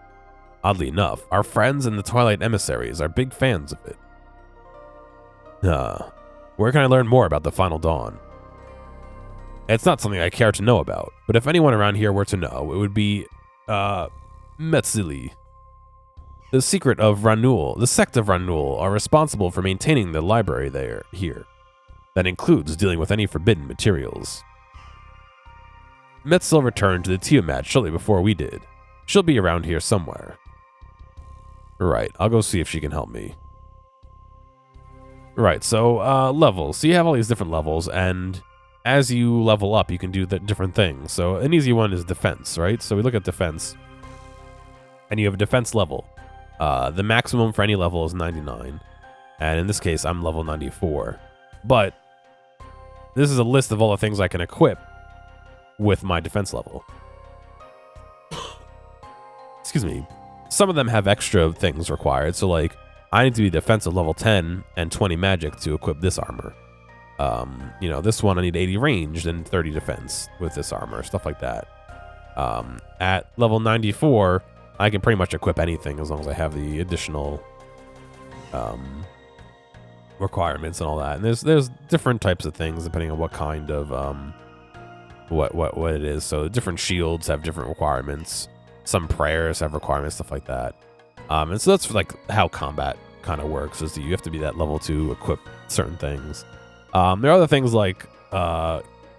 Oddly enough, our friends in the Twilight emissaries are big fans of it. Where can I learn more about the Final Dawn? It's not something I care to know about, but if anyone around here were to know, it would be, Metzili. The sect of Ranul are responsible for maintaining the library here. That includes dealing with any forbidden materials. Metzil returned to the Tiamat shortly before we did. She'll be around here somewhere. Right, I'll go see if she can help me. Right, so, levels. So you have all these different levels, and as you level up, you can do the different things. So an easy one is defense, right? So we look at defense, and you have a defense level. The maximum for any level is 99. And in this case, I'm level 94. But this is a list of all the things I can equip with my defense level. Excuse me. Some of them have extra things required. So, like, I need to be defensive level 10 and 20 magic to equip this armor. You know, this one I need 80 ranged and 30 defense with this armor, stuff like that. At level 94, I can pretty much equip anything as long as I have the additional requirements and all that. And there's different types of things depending on what kind of what it is. So different shields have different requirements. Some prayers have requirements, stuff like that. And so that's like how combat kind of works, is that you have to be that level to equip certain things. There are other things like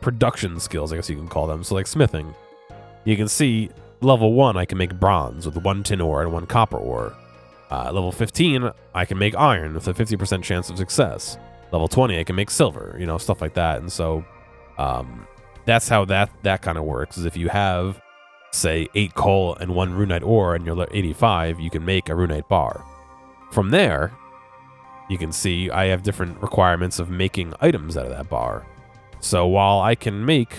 production skills, I guess you can call them. So like smithing. You can see level 1, I can make bronze with 1 tin ore and 1 copper ore. Level 15, I can make iron with a 50% chance of success. Level 20, I can make silver, you know, stuff like that. And so that's how that kind of works, is if you have, say, 8 coal and 1 runite ore and you're 85, you can make a runite bar. From there, you can see I have different requirements of making items out of that bar. So while I can make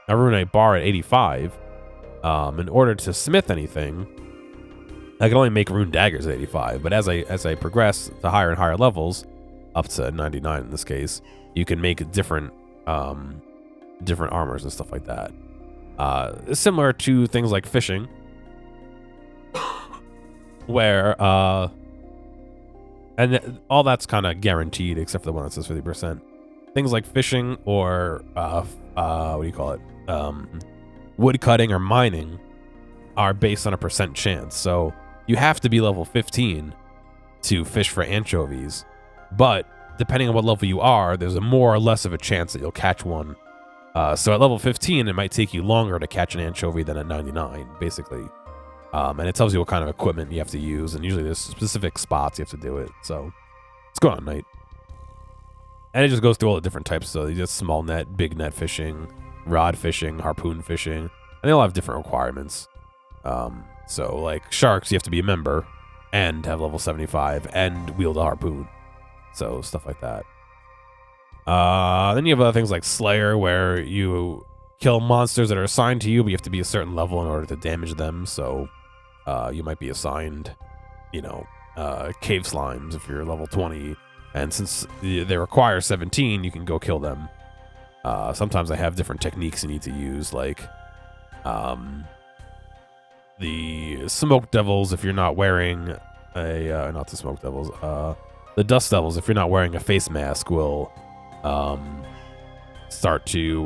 a runite bar at 85, in order to smith anything, I can only make rune daggers at 85. But as I progress to higher and higher levels, up to 99 in this case, you can make different armors and stuff like that. Similar to things like fishing, where and all that's kind of guaranteed except for the one that says 50%. Things like fishing or what do you call it? Wood cutting or mining are based on a percent chance. So you have to be level 15 to fish for anchovies, but depending on what level you are, there's a more or less of a chance that you'll catch one. So at level 15, it might take you longer to catch an anchovy than at 99, basically. And it tells you what kind of equipment you have to use, and usually there's specific spots you have to do it. So it's going on night. And it just goes through all the different types. So you just small net, big net fishing, rod fishing, harpoon fishing, and they all have different requirements. So like sharks, you have to be a member and have level 75 and wield a harpoon. So stuff like that. Then you have other things like Slayer, where you kill monsters that are assigned to you, but you have to be a certain level in order to damage them. So you might be assigned, you know, cave slimes if you're level 20. And since they require 17, you can go kill them. Sometimes I have different techniques you need to use, like the smoke devils if you're not wearing a not the smoke devils, the dust devils if you're not wearing a face mask will start to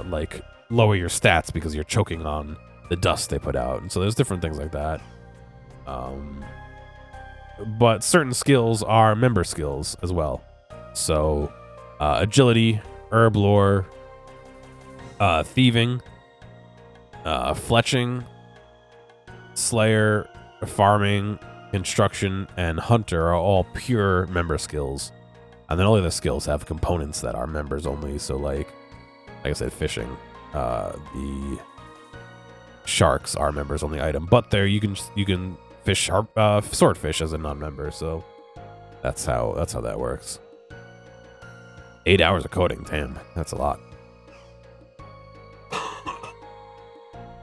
like lower your stats because you're choking on the dust they put out. And so there's different things like that. But certain skills are member skills as well. So agility, herb lore, thieving, fletching, slayer, farming, construction, and hunter are all pure member skills. And then all the other skills have components that are members only. So like I said, fishing, the sharks are members only item, but there you can fish swordfish as a non-member. So that's how that works. 8 hours of coding, damn, that's a lot.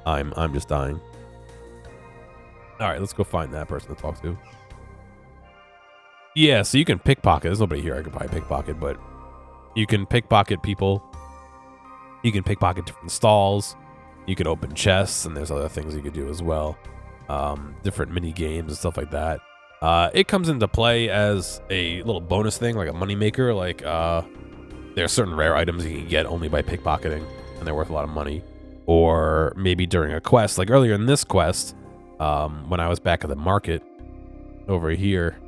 I'm just dying. All right, let's go find that person to talk to. Yeah, so you can pickpocket. There's nobody here I could probably pickpocket, but you can pickpocket people. You can pickpocket different stalls. You can open chests, and there's other things you could do as well. Different mini games and stuff like that. It comes into play as a little bonus thing, like a moneymaker. Like there are certain rare items you can get only by pickpocketing, and they're worth a lot of money. Or maybe during a quest, like earlier in this quest, when I was back at the market over here,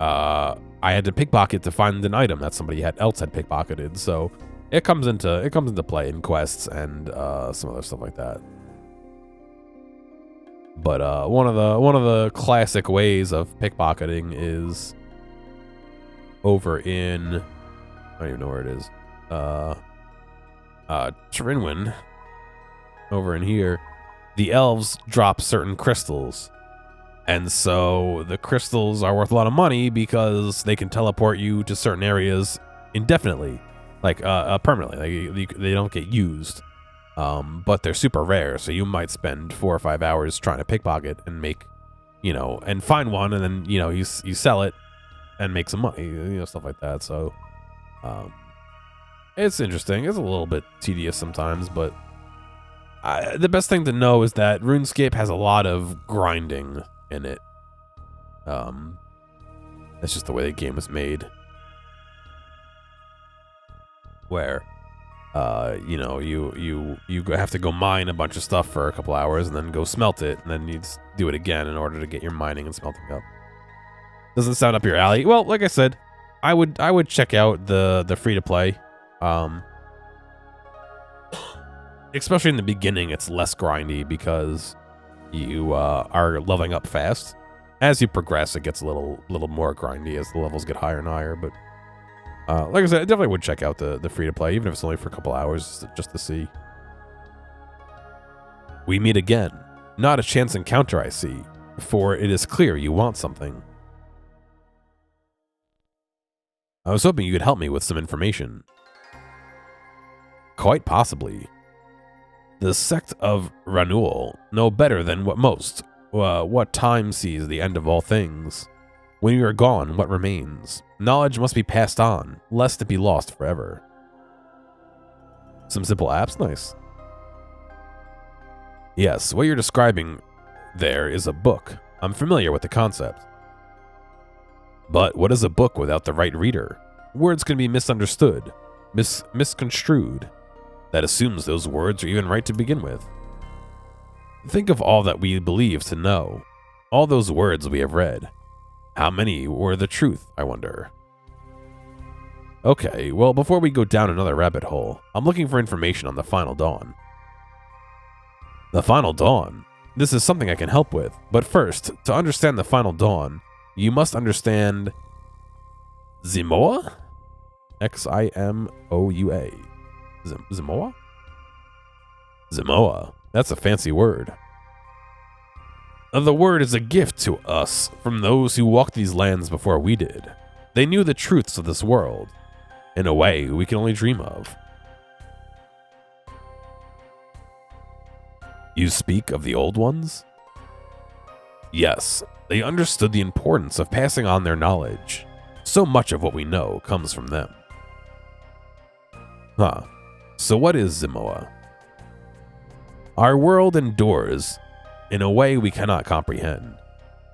I had to pickpocket to find an item that somebody else had pickpocketed. So it comes into play in quests and some other stuff like that. But one of the classic ways of pickpocketing is over in, I don't even know where it is, Trinwyn. Over in here, the elves drop certain crystals And so the crystals are worth a lot of money because they can teleport you to certain areas indefinitely, like permanently. Like they don't get used, but they're super rare. So you might spend 4 or 5 hours trying to pickpocket and make, and find one, and then you sell it and make some money, stuff like that. So it's interesting. It's a little bit tedious sometimes, but the best thing to know is that RuneScape has a lot of grinding in it. That's just the way the game was made. Where, you have to go mine a bunch of stuff for a couple hours and then go smelt it, and then you do it again in order to get your mining and smelting up. Doesn't sound up your alley. Well, like I said, I would check out the free to play. Especially in the beginning, it's less grindy because you are leveling up fast. As you progress, it gets a little more grindy as the levels get higher and higher. But like I said, I definitely would check out the free to play, even if it's only for a couple hours, just to see. We meet again. Not a chance encounter, I see, for it is clear you want something. I was hoping you could help me with some information. Quite possibly. The sect of Ranual know better than what time sees the end of all things. When you are gone, what remains? Knowledge must be passed on, lest it be lost forever. Some simple apps? Nice. Yes, what you're describing there is a book. I'm familiar with the concept. But what is a book without the right reader? Words can be misunderstood, misconstrued. That assumes those words are even right to begin with. Think of all that we believe to know. All those words we have read. How many were the truth, I wonder? Okay, well, before we go down another rabbit hole, I'm looking for information on the Final Dawn. The Final Dawn? This is something I can help with, but first, to understand the Final Dawn, you must understand Zimoa? Ximoua. Zimoa? Zimoa. That's a fancy word. The word is a gift to us from those who walked these lands before we did. They knew the truths of this world, in a way we can only dream of. You speak of the old ones? Yes, they understood the importance of passing on their knowledge. So much of what we know comes from them. Huh. So what is Zimoa? Our world endures in a way we cannot comprehend.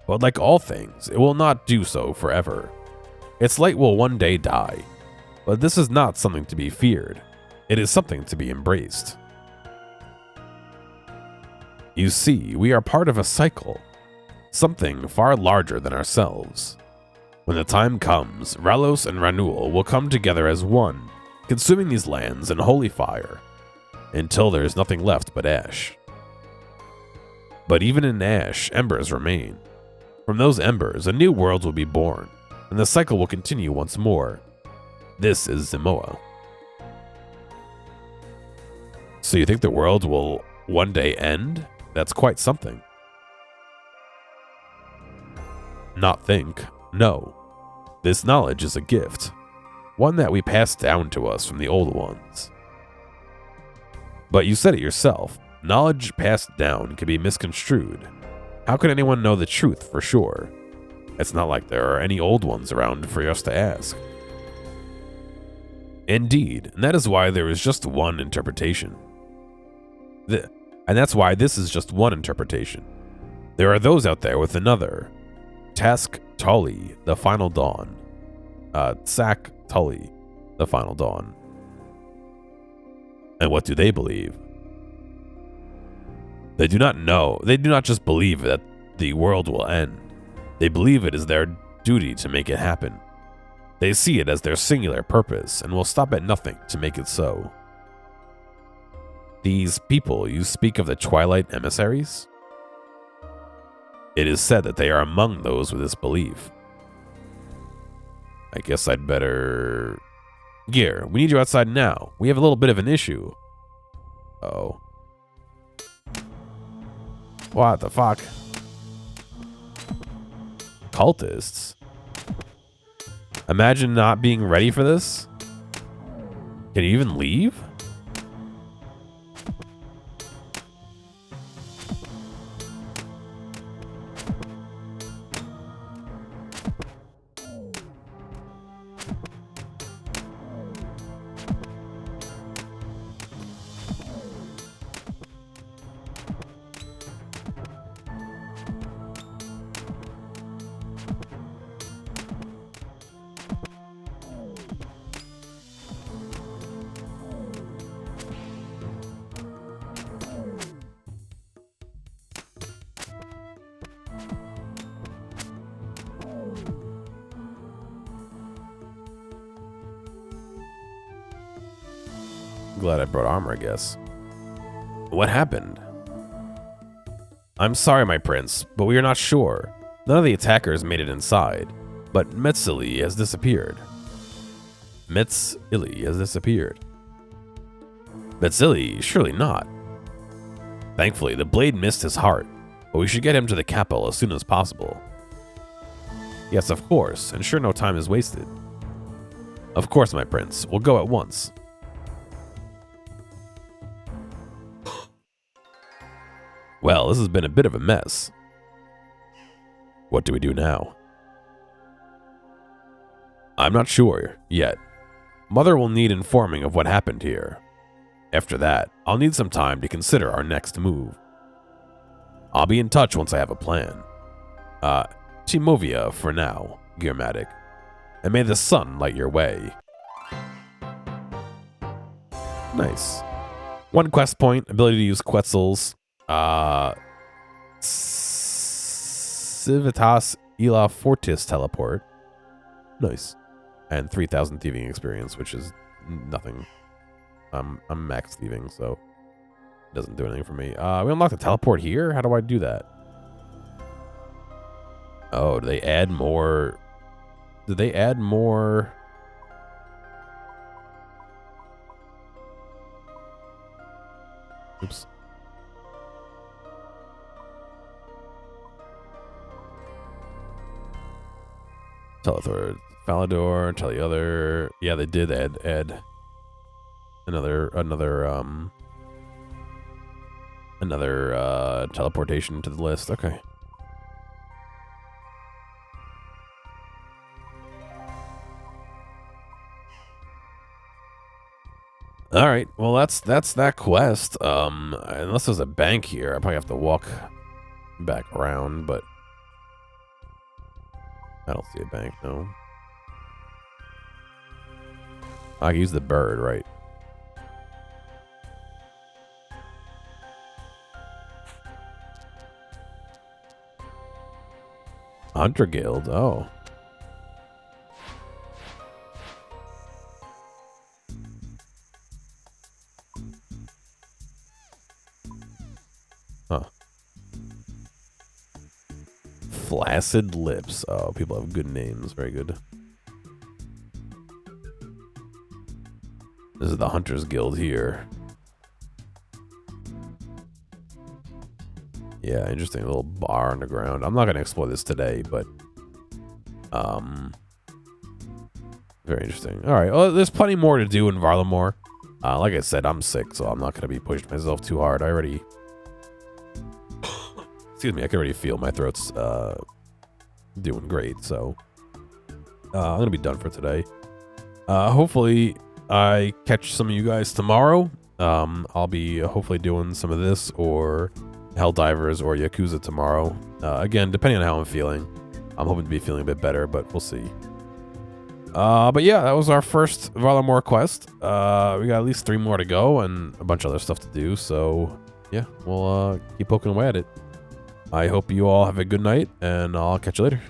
But like all things, it will not do so forever. Its light will one day die. But this is not something to be feared. It is something to be embraced. You see, we are part of a cycle. Something far larger than ourselves. When the time comes, Ralos and Ranual will come together as one, consuming these lands in holy fire, until there is nothing left but ash. But even in ash, embers remain. From those embers, a new world will be born, and the cycle will continue once more. This is Zimoa. So you think the world will one day end? That's quite something. Not think, no. This knowledge is a gift. One that we pass down to us from the old ones. But you said it yourself, knowledge passed down can be misconstrued. How can anyone know the truth for sure? It's not like there are any old ones around for us to ask. Indeed, and that is why there is just one interpretation. And that's why this is just one interpretation. There are those out there with another. Task Tully, the Final Dawn. Sack Tully, the Final Dawn. And what do they believe? They do not know. They do not just believe that the world will end. They believe it is their duty to make it happen. They see it as their singular purpose and will stop at nothing to make it so. These people, you speak of the Twilight emissaries? It is said that they are among those with this belief. I guess I'd better... Gear, we need you outside now. We have a little bit of an issue. Oh. What the fuck? cultists. Imagine not being ready for this. Can you even leave? Glad I brought armor, I guess. What happened? I'm sorry, my prince, but we are not sure. None of the attackers made it inside, but Metzili has disappeared. Metzili has disappeared. Metzili? Surely not. Thankfully, the blade missed his heart, but we should get him to the capital as soon as possible. Yes, of course, ensure no time is wasted. Of course, my prince. We'll go at once. Well, this has been a bit of a mess. What do we do now? I'm not sure yet. Mother will need informing of what happened here. After that, I'll need some time to consider our next move. I'll be in touch once I have a plan. Timovia for now, Gearmatic. And may the sun light your way. Nice. One quest point, ability to use Quetzals. Civitas Ila Fortis teleport. Nice. And 3,000 thieving experience, which is nothing. I'm max thieving, so it doesn't do anything for me. We unlock the teleport here? How do I do that? Oh, do they add more? Did they add more? Oops. Telethor, Falador, tell the other. Yeah, they did add another teleportation to the list. Okay. All right. Well, that's that quest. Unless there's a bank here, I probably have to walk back around, but I don't see a bank, no. I can use the bird, right? Hunter Guild, oh. Huh. Flaccid Lips. Oh, people have good names. Very good. This is the Hunter's Guild here. Yeah, interesting little bar underground. I'm not going to explore this today, but very interesting. All right, well, there's plenty more to do in Varlamore. Like I said, I'm sick, so I'm not going to be pushing myself too hard. I already, excuse me, I can already feel my throat's doing great. So I'm going to be done for today. Hopefully I catch some of you guys tomorrow. I'll be hopefully doing some of this or Helldivers or Yakuza tomorrow. Again, depending on how I'm feeling. I'm hoping to be feeling a bit better, but we'll see. But yeah, that was our first Varlamore quest. We got at least 3 more to go and a bunch of other stuff to do. So yeah, we'll keep poking away at it. I hope you all have a good night, and I'll catch you later.